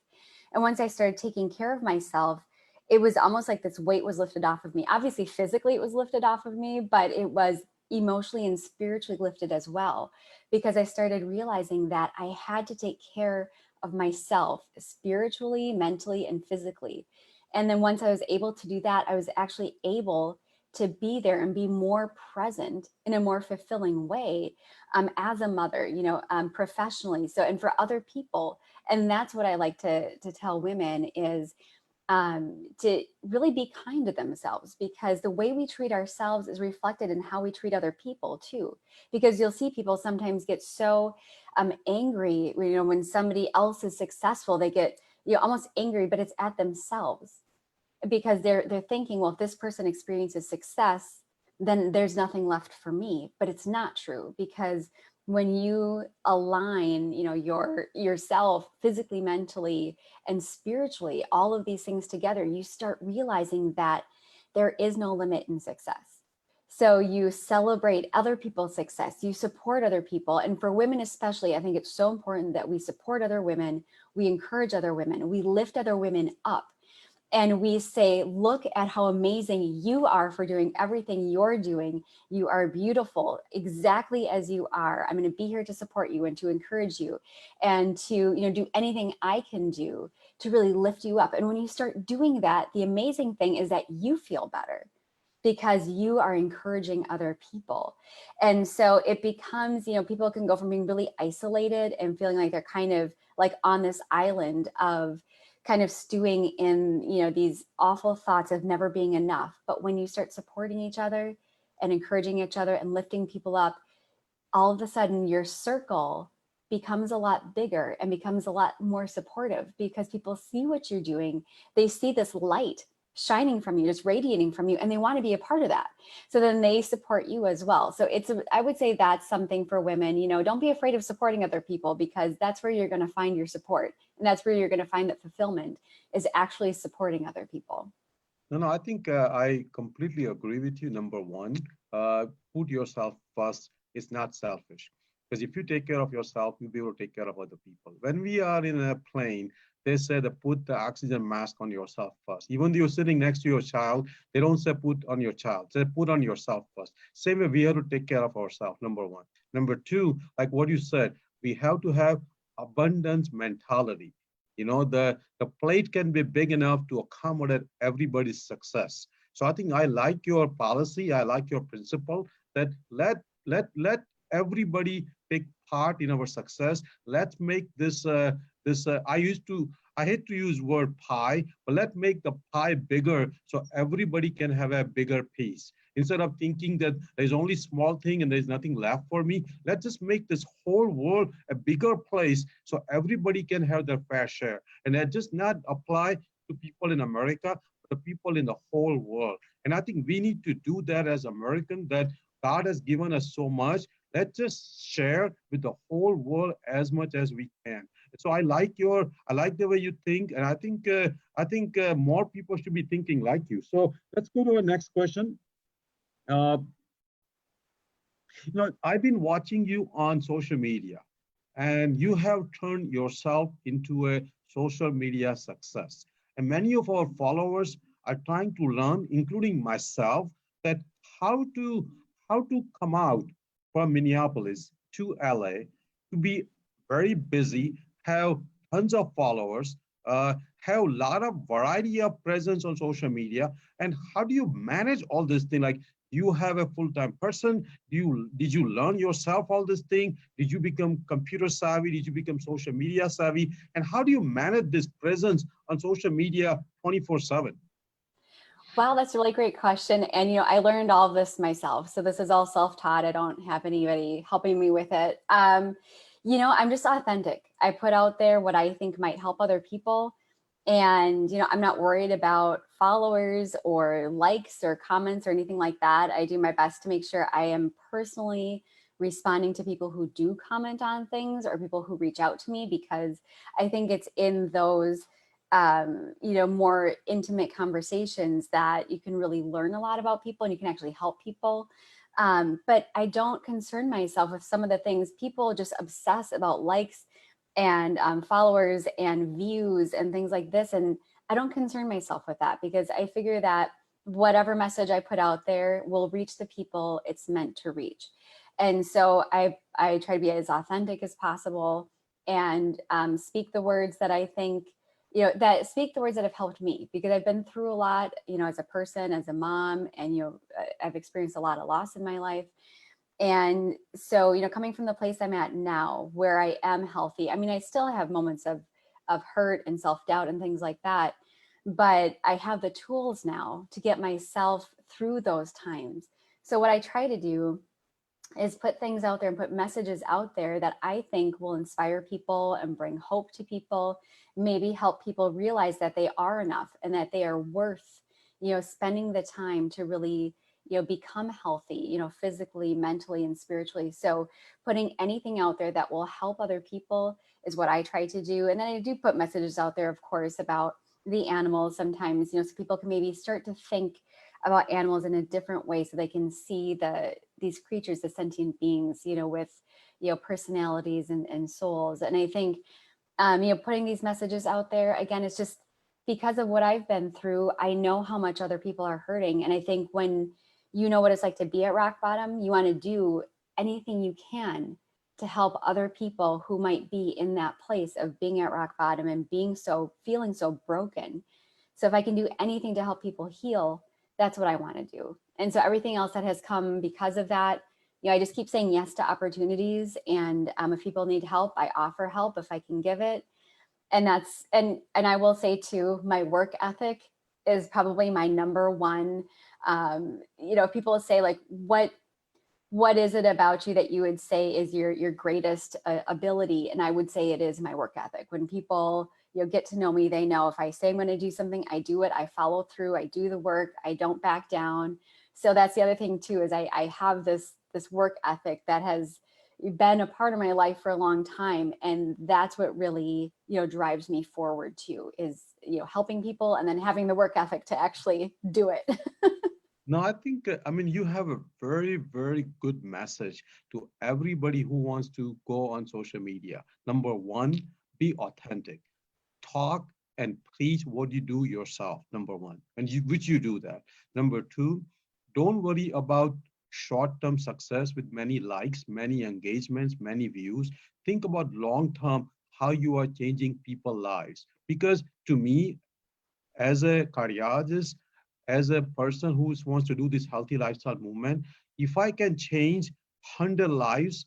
And once I started taking care of myself, it was almost like this weight was lifted off of me. Obviously, physically, it was lifted off of me, but it was emotionally and spiritually lifted as well, because I started realizing that I had to take care of myself spiritually, mentally, and physically. And then once I was able to do that, I was actually able to be there and be more present in a more fulfilling way, as a mother, professionally. So, and for other people. And that's what I like to tell women is to really be kind to themselves, because the way we treat ourselves is reflected in how we treat other people too. Because you'll see people sometimes get so angry, when somebody else is successful, they get almost angry, but it's at themselves, because they're thinking, well, if this person experiences success, then there's nothing left for me. But it's not true, because when you align, yourself physically, mentally, and spiritually, all of these things together, you start realizing that there is no limit in success. So you celebrate other people's success, you support other people. And for women especially, I think it's so important that we support other women, we encourage other women, we lift other women up. And we say, look at how amazing you are for doing everything you're doing. You are beautiful exactly as you are. I'm going to be here to support you and to encourage you, and to do anything I can do to really lift you up. And when you start doing that, the amazing thing is that you feel better, because you are encouraging other people. And so it becomes, people can go from being really isolated and feeling like they're kind of like on this island of kind of stewing in, these awful thoughts of never being enough. But when you start supporting each other and encouraging each other and lifting people up, all of a sudden your circle becomes a lot bigger and becomes a lot more supportive because people see what you're doing. They see this light shining from you, just radiating from you, and they want to be a part of that. So then they support you as well. So I would say that's something for women, don't be afraid of supporting other people, because that's where you're going to find your support. And that's where you're going to find that fulfillment is actually supporting other people. No, I think I completely agree with you. Number one, put yourself first. It's not selfish. Because if you take care of yourself, you'll be able to take care of other people. When we are in a plane, they say to put the oxygen mask on yourself first. Even though you're sitting next to your child, they don't say put on your child. They put on yourself first. Same way we have to take care of ourselves, number one. Number two, like what you said, we have to have abundance mentality. The plate can be big enough to accommodate everybody's success. So I think I like your policy. I like your principle that let everybody take part in our success. Let's make this. I hate to use word pie, but let's make the pie bigger so everybody can have a bigger piece. Instead of thinking that there's only small thing and there's nothing left for me, let's just make this whole world a bigger place so everybody can have their fair share. And that just not apply to people in America, but the people in the whole world. And I think we need to do that as Americans, that God has given us so much. Let's just share with the whole world as much as we can. So I like the way you think, and I think more people should be thinking like you. So let's go to our next question. Uh, I've been watching you on social media, and you have turned yourself into a social media success. And many of our followers are trying to learn, including myself, that how to how to come out from Minneapolis to LA to be very busy, have tons of followers, have a lot of variety of presence on social media, and how do you manage all this thing? Like, do you have a full-time person? Did you learn yourself all this thing? Did you become computer savvy? Did you become social media savvy? And how do you manage this presence on social media 24/7? Wow, that's a really great question. And, I learned all of this myself. So this is all self-taught. I don't have anybody helping me with it. I'm just authentic. I put out there what I think might help other people. And, I'm not worried about followers or likes or comments or anything like that. I do my best to make sure I am personally responding to people who do comment on things or people who reach out to me, because I think it's in those more intimate conversations that you can really learn a lot about people and you can actually help people. But I don't concern myself with some of the things. People just obsess about likes and followers and views and things like this. And I don't concern myself with that, because I figure that whatever message I put out there will reach the people it's meant to reach. And so I try to be as authentic as possible and speak the words that I think, that speak the words that have helped me, because I've been through a lot, as a person, as a mom, and, I've experienced a lot of loss in my life. And so, coming from the place I'm at now, where I am healthy, I mean, I still have moments of hurt and self-doubt and things like that, but I have the tools now to get myself through those times. So what I try to do is put things out there and put messages out there that I think will inspire people and bring hope to people, maybe help people realize that they are enough and that they are worth, spending the time to really, become healthy, physically, mentally, and spiritually. So putting anything out there that will help other people is what I try to do. And then I do put messages out there, of course, about the animals sometimes, so people can maybe start to think about animals in a different way, so they can see these creatures, the sentient beings, with, personalities and souls. And I think, putting these messages out there, again, it's just because of what I've been through. I know how much other people are hurting. And I think when you know what it's like to be at rock bottom, you want to do anything you can to help other people who might be in that place of being at rock bottom and feeling so broken. So if I can do anything to help people heal, that's what I want to do. And so everything else that has come because of that, I just keep saying yes to opportunities. And if people need help, I offer help if I can give it. And I will say too, my work ethic is probably my number one. People say, like, what what is it about you that you would say is your greatest ability? And I would say it is my work ethic. When people, get to know me, they know if I say I'm going to do something, I do it, I follow through, I do the work, I don't back down. So that's the other thing too, is I have this work ethic that has been a part of my life for a long time. And that's what really, drives me forward too, is, helping people and then having the work ethic to actually do it. No, I think, I mean, you have a very, very good message to everybody who wants to go on social media. Number one, be authentic. Talk and preach what you do yourself, number one, and which you do that. Number two, don't worry about short-term success with many likes, many engagements, many views. Think about long-term, how you are changing people's lives. Because to me, as a cardiologist, as a person who wants to do this healthy lifestyle movement, if I can change 100 lives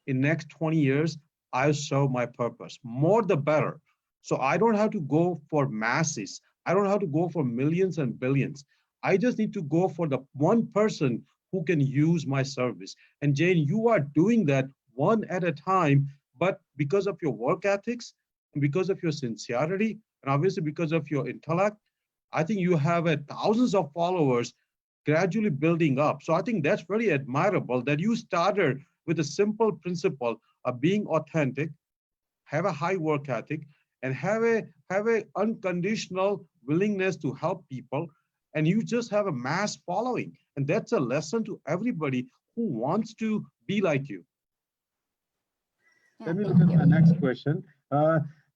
in next 20 years, I'll serve my purpose. More the better. So I don't have to go for masses. I don't have to go for millions and billions. I just need to go for the one person who can use my service. And Jane, you are doing that one at a time, but because of your work ethics, and because of your sincerity, and obviously because of your intellect, I think you have thousands of followers gradually building up. So I think that's very admirable that you started with a simple principle of being authentic, have a high work ethic, and have a unconditional willingness to help people, and you just have a mass following. And that's a lesson to everybody who wants to be like you. Yeah, Let me look thank at you. my next question.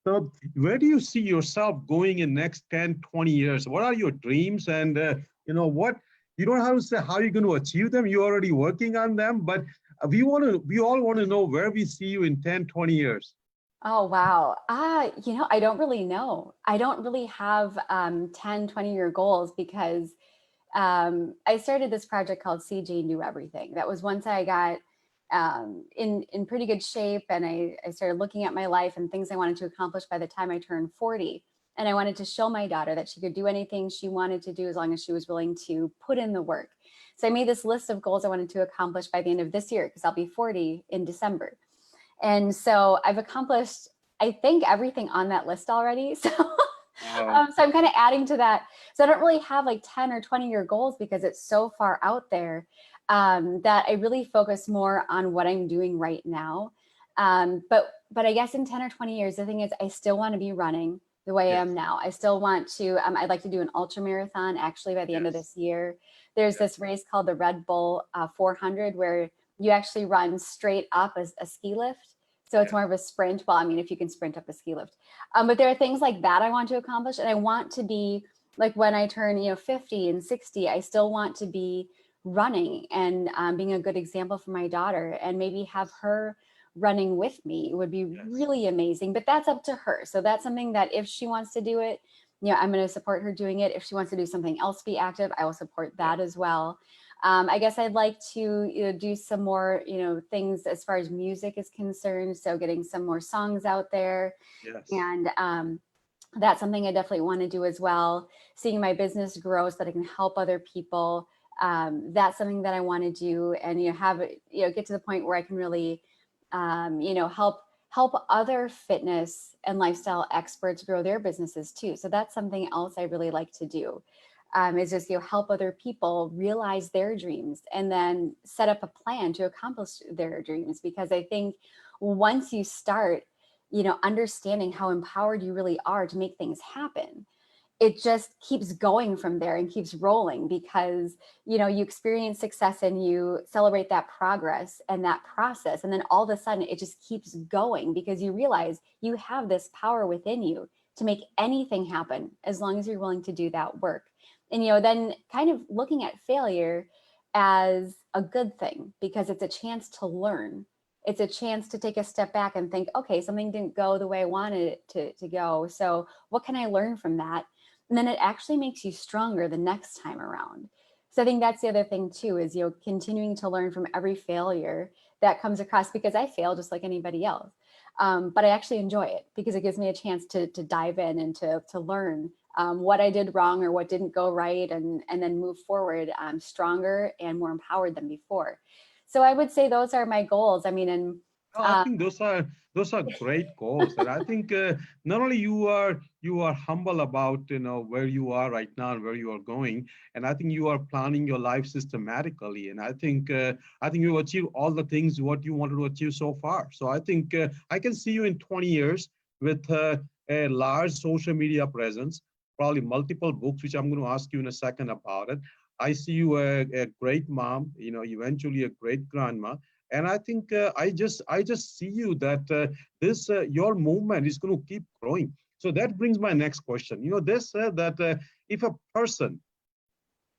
So where do you see yourself going in next 10, 20 years? What are your dreams? And what, you don't have to say how you're going to achieve them. You're already working on them, but we all want to know where we see you in 10, 20 years. Oh, wow. I don't really know. I don't really have 10, 20-year goals because I started this project called CJ Knew Everything. That was once I got in pretty good shape, and I started looking at my life and things I wanted to accomplish by the time I turned 40. And I wanted to show my daughter that she could do anything she wanted to do as long as she was willing to put in the work. So I made this list of goals I wanted to accomplish by the end of this year, because I'll be 40 in December. And so I've accomplished, I think, everything on that list already. So, so I'm kind of adding to that. So I don't really have like 10 or 20-year goals because it's so far out there, that I really focus more on what I'm doing right now. But I guess in 10 or 20 years, the thing is, I still want to be running the way I Yes, am now. I still want to, I'd like to do an ultra marathon actually by the end of yes, this year. There's yes, this race called the Red Bull 400, where you actually run straight up a ski lift. So it's yes. more of a sprint. Well, I mean, if you can sprint up a ski lift. But there are things like that I want to accomplish. And I want to be like, when I turn, 50 and 60, I still want to be running and being a good example for my daughter, and maybe have her running with me. It would be Yes. really amazing, but that's up to her. So that's something that if she wants to do it, I'm going to support her doing it. If she wants to do something else, be active, I will support Yes. that as well. I guess I'd like to do some more, things as far as music is concerned. So getting some more songs out there. Yes. And that's something I definitely want to do as well. Seeing my business grow so that I can help other people. That's something that I want to do, and get to the point where I can really, help other fitness and lifestyle experts grow their businesses too. So that's something else I really like to do. Is just help other people realize their dreams and then set up a plan to accomplish their dreams. Because I think once you start, understanding how empowered you really are to make things happen, it just keeps going from there and keeps rolling, because you experience success and you celebrate that progress and that process, and then all of a sudden it just keeps going, because you realize you have this power within you to make anything happen as long as you're willing to do that work. And then kind of looking at failure as a good thing, because it's a chance to learn. It's a chance to take a step back and think, okay, something didn't go the way I wanted it to go, so what can I learn from that? And then it actually makes you stronger the next time around. So I think that's the other thing too, is continuing to learn from every failure that comes across, because I fail just like anybody else. But I actually enjoy it because it gives me a chance to dive in and to learn what I did wrong or what didn't go right, and then move forward stronger and more empowered than before. So I would say those are my goals. I mean, and No, I think those are great goals, and I think not only you are humble about where you are right now and where you are going, and I think you are planning your life systematically, and I think you achieve all the things what you wanted to achieve so far. So I think I can see you in 20 years with a large social media presence, probably multiple books, which I'm going to ask you in a second about it. I see you a great mom, eventually a great grandma, and I think I just see you that this your movement is going to keep growing. So that brings my next question. They said that if a person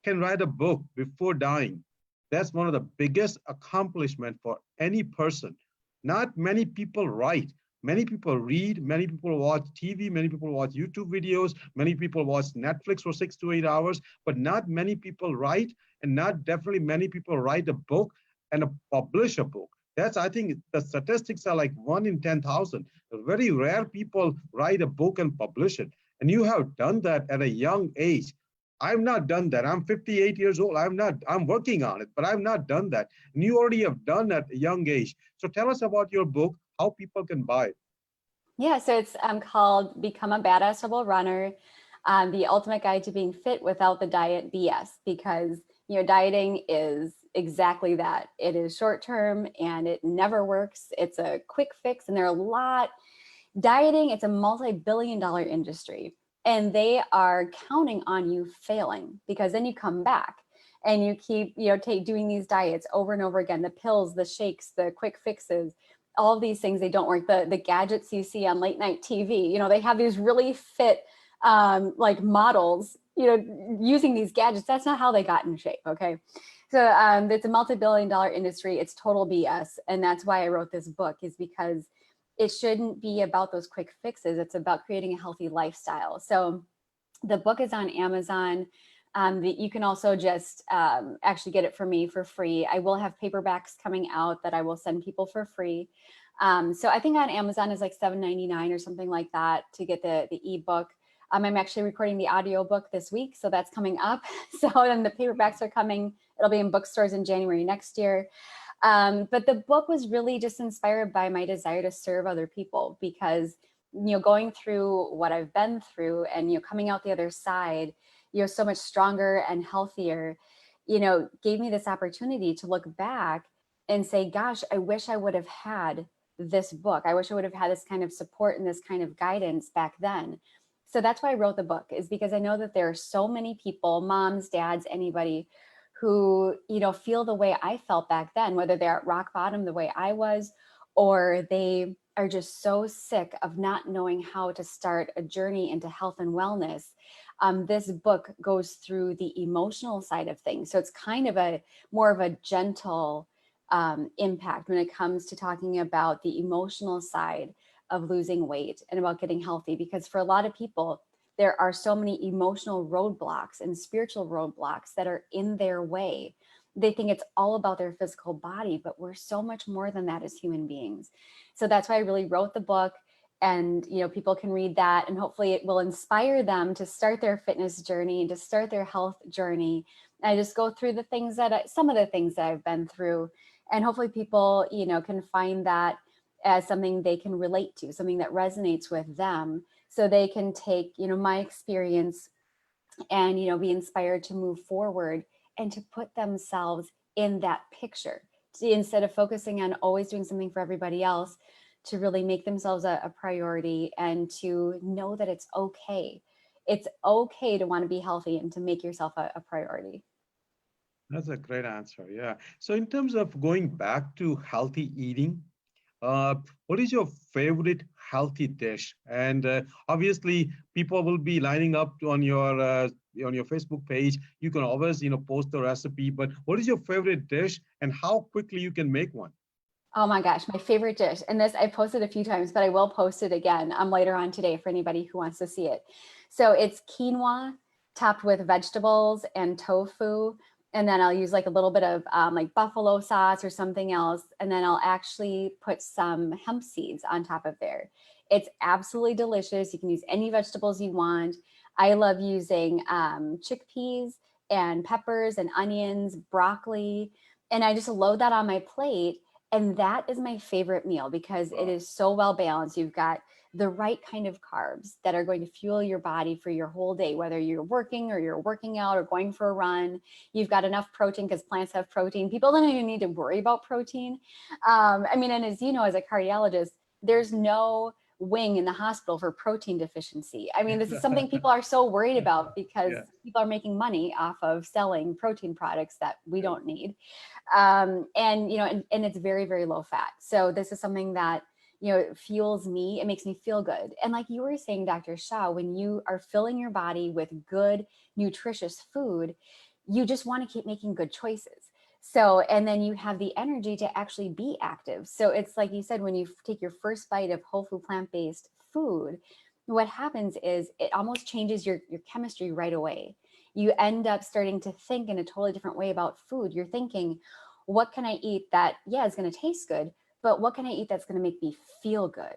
can write a book before dying, that's one of the biggest accomplishment for any person. Not many people write. Many people read, many people watch TV, many people watch YouTube videos, many people watch Netflix for 6 to 8 hours, but not many people write, and not definitely many people write a book and publish a book. That's, I think the statistics are like 1 in 10,000. Very rare people write a book and publish it. And you have done that at a young age. I've not done that. I'm 58 years old. I'm working on it, but I've not done that. And you already have done at a young age. So tell us about your book, how people can buy it. yeah, so it's called Become a Badass Rebel Runner, the ultimate guide to being fit without the diet BS, because dieting is exactly that. It is short term and it never works. It's a quick fix, and there are a lot. Dieting, it's a multi-billion-dollar industry, and they are counting on you failing, because then you come back and you keep doing these diets over and over again, the pills, the shakes, the quick fixes, all of these things. They don't work. The gadgets you see on late night TV, they have these really fit like models using these gadgets. That's not how they got in shape. Okay. So it's a multi-billion-dollar industry. It's total BS. And that's why I wrote this book, is because it shouldn't be about those quick fixes. It's about creating a healthy lifestyle. So the book is on Amazon. You can also just actually get it from me for free. I will have paperbacks coming out that I will send people for free. So I think on Amazon is like $7.99 or something like that to get the ebook. I'm actually recording the audiobook this week, so that's coming up. So then the paperbacks are coming. It'll be in bookstores in January next year. But the book was really just inspired by my desire to serve other people, because, going through what I've been through and, coming out the other side, so much stronger and healthier, gave me this opportunity to look back and say, gosh, I wish I would have had this book. I wish I would have had this kind of support and this kind of guidance back then. So that's why I wrote the book, is because I know that there are so many people, moms, dads, anybody, who, feel the way I felt back then, whether they're at rock bottom the way I was, or they are just so sick of not knowing how to start a journey into health and wellness. This book goes through the emotional side of things. So it's kind of more of a gentle impact when it comes to talking about the emotional side of losing weight and about getting healthy, because for a lot of people, there are so many emotional roadblocks and spiritual roadblocks that are in their way. They think it's all about their physical body, but we're so much more than that as human beings. So that's why I really wrote the book, and people can read that, and hopefully it will inspire them to start their fitness journey, to start their health journey. And I just go through some of the things that I've been through, and hopefully people can find that as something they can relate to, something that resonates with them, so they can take my experience and be inspired to move forward and to put themselves in that picture, instead of focusing on always doing something for everybody else, to really make themselves a priority, and to know that it's okay. It's okay to want to be healthy and to make yourself a priority. That's a great answer. Yeah. So in terms of going back to healthy eating, uh, what is your favorite healthy dish? And obviously, people will be lining up on your Facebook page. You can always post the recipe. But what is your favorite dish, and how quickly you can make one? Oh my gosh, my favorite dish. And this I posted a few times, but I will post it again later on today for anybody who wants to see it. So it's quinoa topped with vegetables and tofu. And then I'll use like a little bit of like buffalo sauce or something else. And then I'll actually put some hemp seeds on top of there. It's absolutely delicious. You can use any vegetables you want. I love using chickpeas and peppers and onions, broccoli. and I just load that on my plate. And that is my favorite meal because it Wow. is so well balanced. You've got the right kind of carbs that are going to fuel your body for your whole day, whether you're working or you're working out or going for a run. You've got enough protein because plants have protein. People don't even need to worry about protein. I mean, and as you know, as a cardiologist, there's no wing in the hospital for protein deficiency. I mean, this is something people are so worried about because Yeah. people are making money off of selling protein products that we Yeah. don't need. And you know, and it's very, very low fat. So this is something that, you know, it fuels me. It makes me feel good. And like you were saying, Dr. Shah, when you are filling your body with good, nutritious food, you just want to keep making good choices. So, and then you have the energy to actually be active. So it's like you said, when you take your first bite of whole food plant-based food, what happens is it almost changes your chemistry right away. You end up starting to think in a totally different way about food. You're thinking, what can I eat that, yeah, is going to taste good, but what can I eat that's going to make me feel good?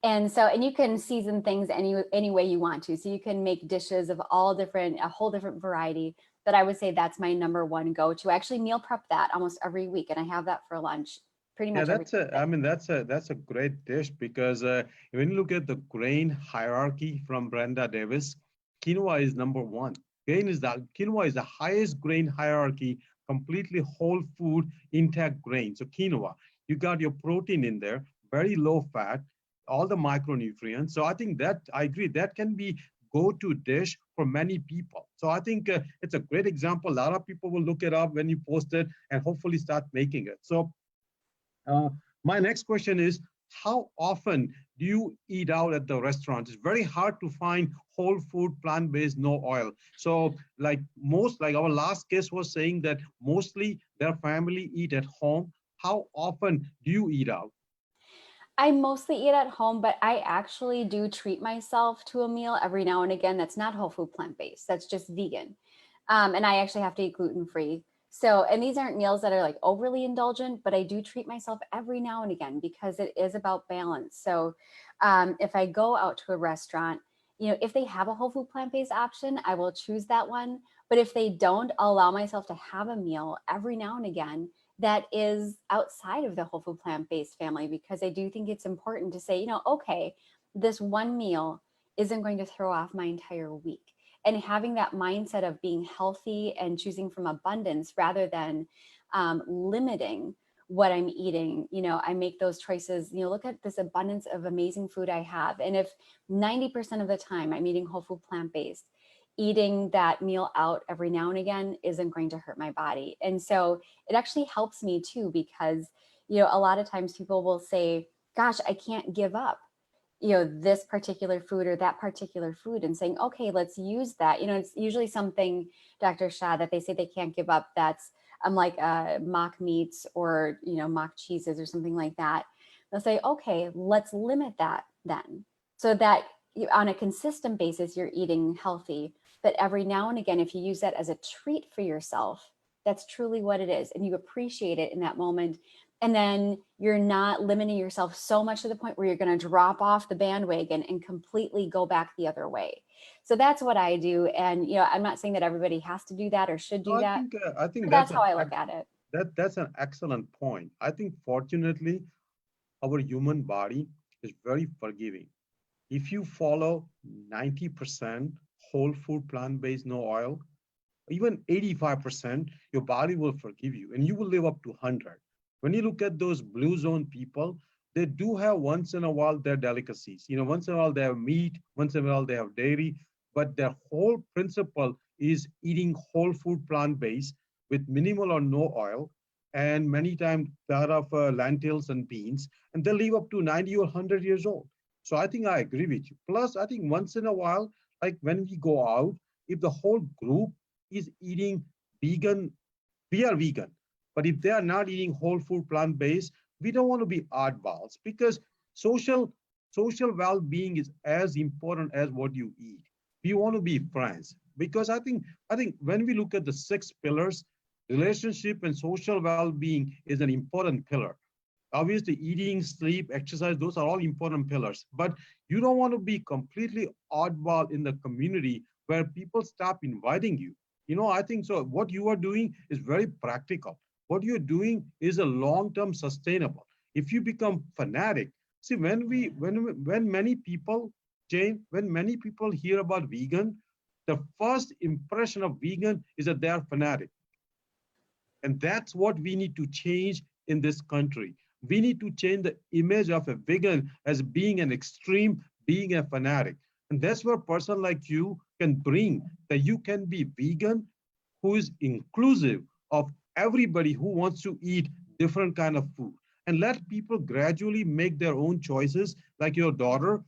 And so, and you can season things any way you want to. So you can make dishes of all different, a whole different variety. But I would say that's my number one go to. I actually meal prep that almost every week, and I have that for lunch pretty Yeah, much every I day. mean, that's a great dish because when you look at the grain hierarchy from Brenda Davis, quinoa is number one. Quinoa is the highest grain hierarchy, completely whole food, intact grain. So quinoa, you got your protein in there, very low fat, all the micronutrients. So I think that I agree that can be go-to dish for many people. So I think it's a great example. A lot of people will look it up when you post it and hopefully start making it. So uh, my next question is, how often do you eat out at the restaurant? It's very hard to find whole food, plant-based, no oil. So like our last guest was saying that mostly their family eat at home. How often do you eat out? I mostly eat at home, but I actually do treat myself to a meal every now and again that's not whole food plant based. That's just vegan. And I actually have to eat gluten free. So, and these aren't meals that are like overly indulgent, but I do treat myself every now and again because it is about balance. So, if I go out to a restaurant, you know, if they have a whole food plant based option, I will choose that one. But if they don't, I'll allow myself to have a meal every now and again that is outside of the whole food plant-based family because I do think it's important to say, you know, okay, this one meal isn't going to throw off my entire week. And having that mindset of being healthy and choosing from abundance rather than limiting what I'm eating, you know, I make those choices, you know, look at this abundance of amazing food I have. And if 90% of the time I'm eating whole food plant-based, eating that meal out every now and again isn't going to hurt my body. And so it actually helps me too, because, you know, a lot of times people will say, gosh, I can't give up, you know, this particular food or that particular food, and saying, okay, let's use that. You know, it's usually something, Dr. Shah, that they say they can't give up. That's like mock meats or, you know, mock cheeses or something like that. They'll say, okay, let's limit that then, so that on a consistent basis, you're eating healthy. But every now and again, if you use that as a treat for yourself, that's truly what it is. And you appreciate it in that moment. And then you're not limiting yourself so much to the point where you're going to drop off the bandwagon and completely go back the other way. So that's what I do. And, you know, I'm not saying that everybody has to do that or should No, do that, I think but that's how I look at it. that's an excellent point. I think fortunately our human body is very forgiving. If you follow 90% whole food, plant-based, no oil, even 85%, your body will forgive you and you will live up to 100. When you look at those blue zone people, they do have once in a while their delicacies. You know, once in a while they have meat, once in a while they have dairy, but their whole principle is eating whole food, plant-based with minimal or no oil, and many times that of lentils and beans, and they live up to 90 or 100 years old. So I think I agree with you. Plus, I think once in a while, like when we go out, if the whole group is eating vegan, we are vegan. But if they are not eating whole food, plant-based, we don't want to be oddballs because social social well-being is as important as what you eat. We want to be friends because I think when we look at the six pillars, relationship and social well-being is an important pillar. Obviously, eating, sleep, exercise, those are all important pillars. But you don't want to be completely oddball in the community where people stop inviting you. You know, I think so. What you are doing is very practical. what you're doing is a long-term sustainable. If you become fanatic, see, when many people, Jane, when many people hear about vegan, the first impression of vegan is that they are fanatic. And that's what we need to change in this country. We need to change the image of a vegan as being an extreme, being a fanatic. And that's where a person like you can bring, that you can be vegan who is inclusive of everybody who wants to eat different kind of food, and let people gradually make their own choices, like your daughter,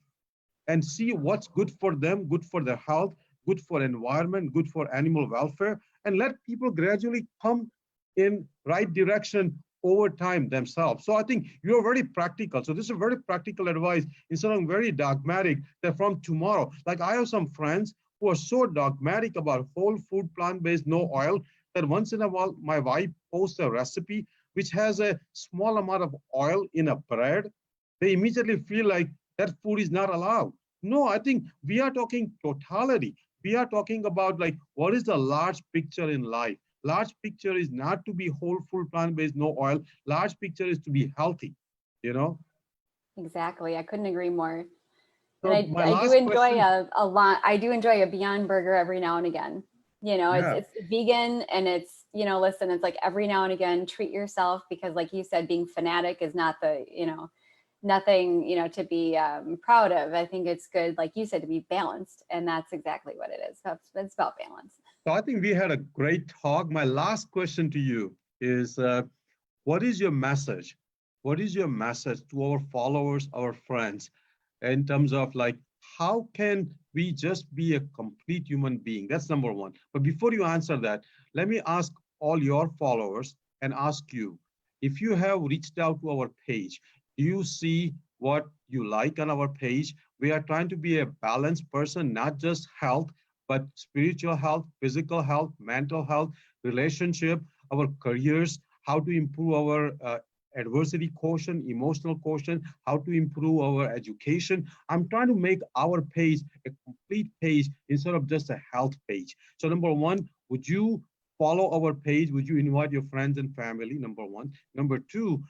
and see what's good for them, good for their health, good for environment, good for animal welfare, and let people gradually come in right direction over time themselves. So I think you're very practical. So this is a very practical advice instead of very dogmatic that from tomorrow, like I have some friends who are so dogmatic about whole food, plant-based, no oil, that once in a while my wife posts a recipe which has a small amount of oil in a bread, they immediately feel like that food is not allowed. No, I think we are talking totality. We are talking about like what is the large picture in life. Large picture is not to be whole food, plant-based, no oil. Large picture is to be healthy, you know. Exactly. I couldn't agree more. And So my I do last enjoy question, a lot. I do enjoy a Beyond Burger every now and again. You know, yeah. it's vegan and it's, you know, listen, it's like every now and again, treat yourself because like you said, being fanatic is not the, you know, nothing, you know, to be proud of. I think it's good, like you said, to be balanced. And that's exactly what it is. It's about balance. So I think we had a great talk. My last question to you is, what is your message? What is your message to our followers, our friends, in terms of like, how can we just be a complete human being? That's number one. But before you answer that, let me ask all your followers and ask you, if you have reached out to our page, do you see what you like on our page? We are trying to be a balanced person, not just health, but spiritual health, physical health, mental health, relationship, our careers, how to improve our adversity quotient, emotional quotient, how to improve our education. I'm trying to make our page a complete page instead of just a health page. So number one, would you follow our page? Would you invite your friends and family? Number one. Number two,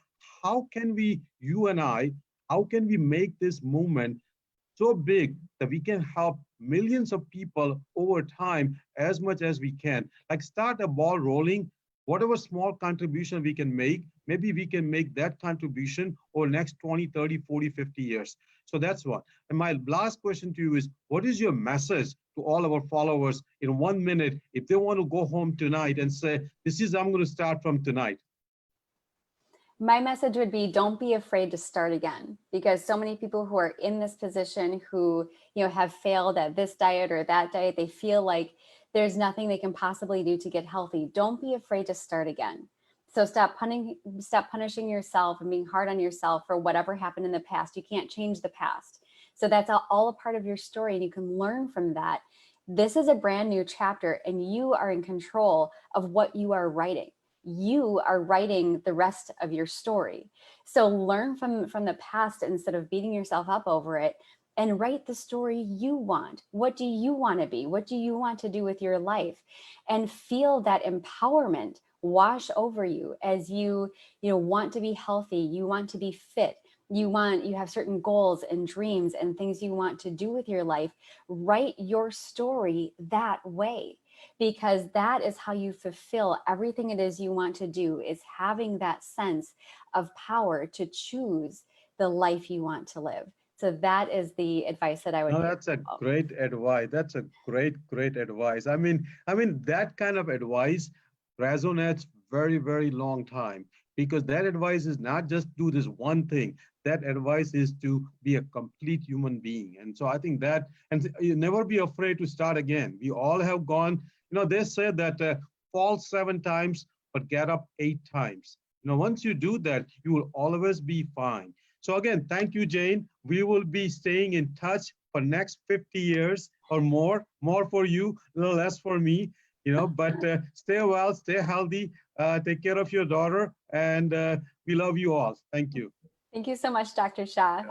how can we, you and I, how can we make this movement so big that we can help millions of people over time as much as we can? Like start a ball rolling, whatever small contribution we can make, maybe we can make that contribution over next 20, 30, 40, 50 years. So that's what. And my last question to you is, what is your message to all our followers in 1 minute if they want to go home tonight and say, this is, I'm going to start from tonight? My message would be don't be afraid to start again, because so many people who are in this position who, you know, have failed at this diet or that diet, they feel like there's nothing they can possibly do to get healthy. Don't be afraid to start again. So stop punishing yourself and being hard on yourself for whatever happened in the past. You can't change the past. So that's all a part of your story and you can learn from that. This is a brand new chapter and you are in control of what you are writing. You are writing the rest of your story. So learn from the past instead of beating yourself up over it, and write the story you want. What do you want to be? What do you want to do with your life? And feel that empowerment wash over you as you want to be healthy, you want to be fit, you have certain goals and dreams and things you want to do with your life. Write your story that way, because that is how you fulfill everything it is you want to do, is having that sense of power to choose the life you want to live. So that is the advice that I would No, give that's a people. great advice. That's a great advice. I mean, that kind of advice resonates very, very long time, because that advice is not just do this one thing. That advice is to be a complete human being. And so I think that, and you never be afraid to start again. We all have gone, they said that fall 7 times, but get up 8 times. Once you do that, you will always be fine. So again, thank you, Jane. We will be staying in touch for next 50 years or more for you, a little less for me, but stay well, stay healthy, take care of your daughter, and we love you all. Thank you. Thank you so much, Dr. Shah.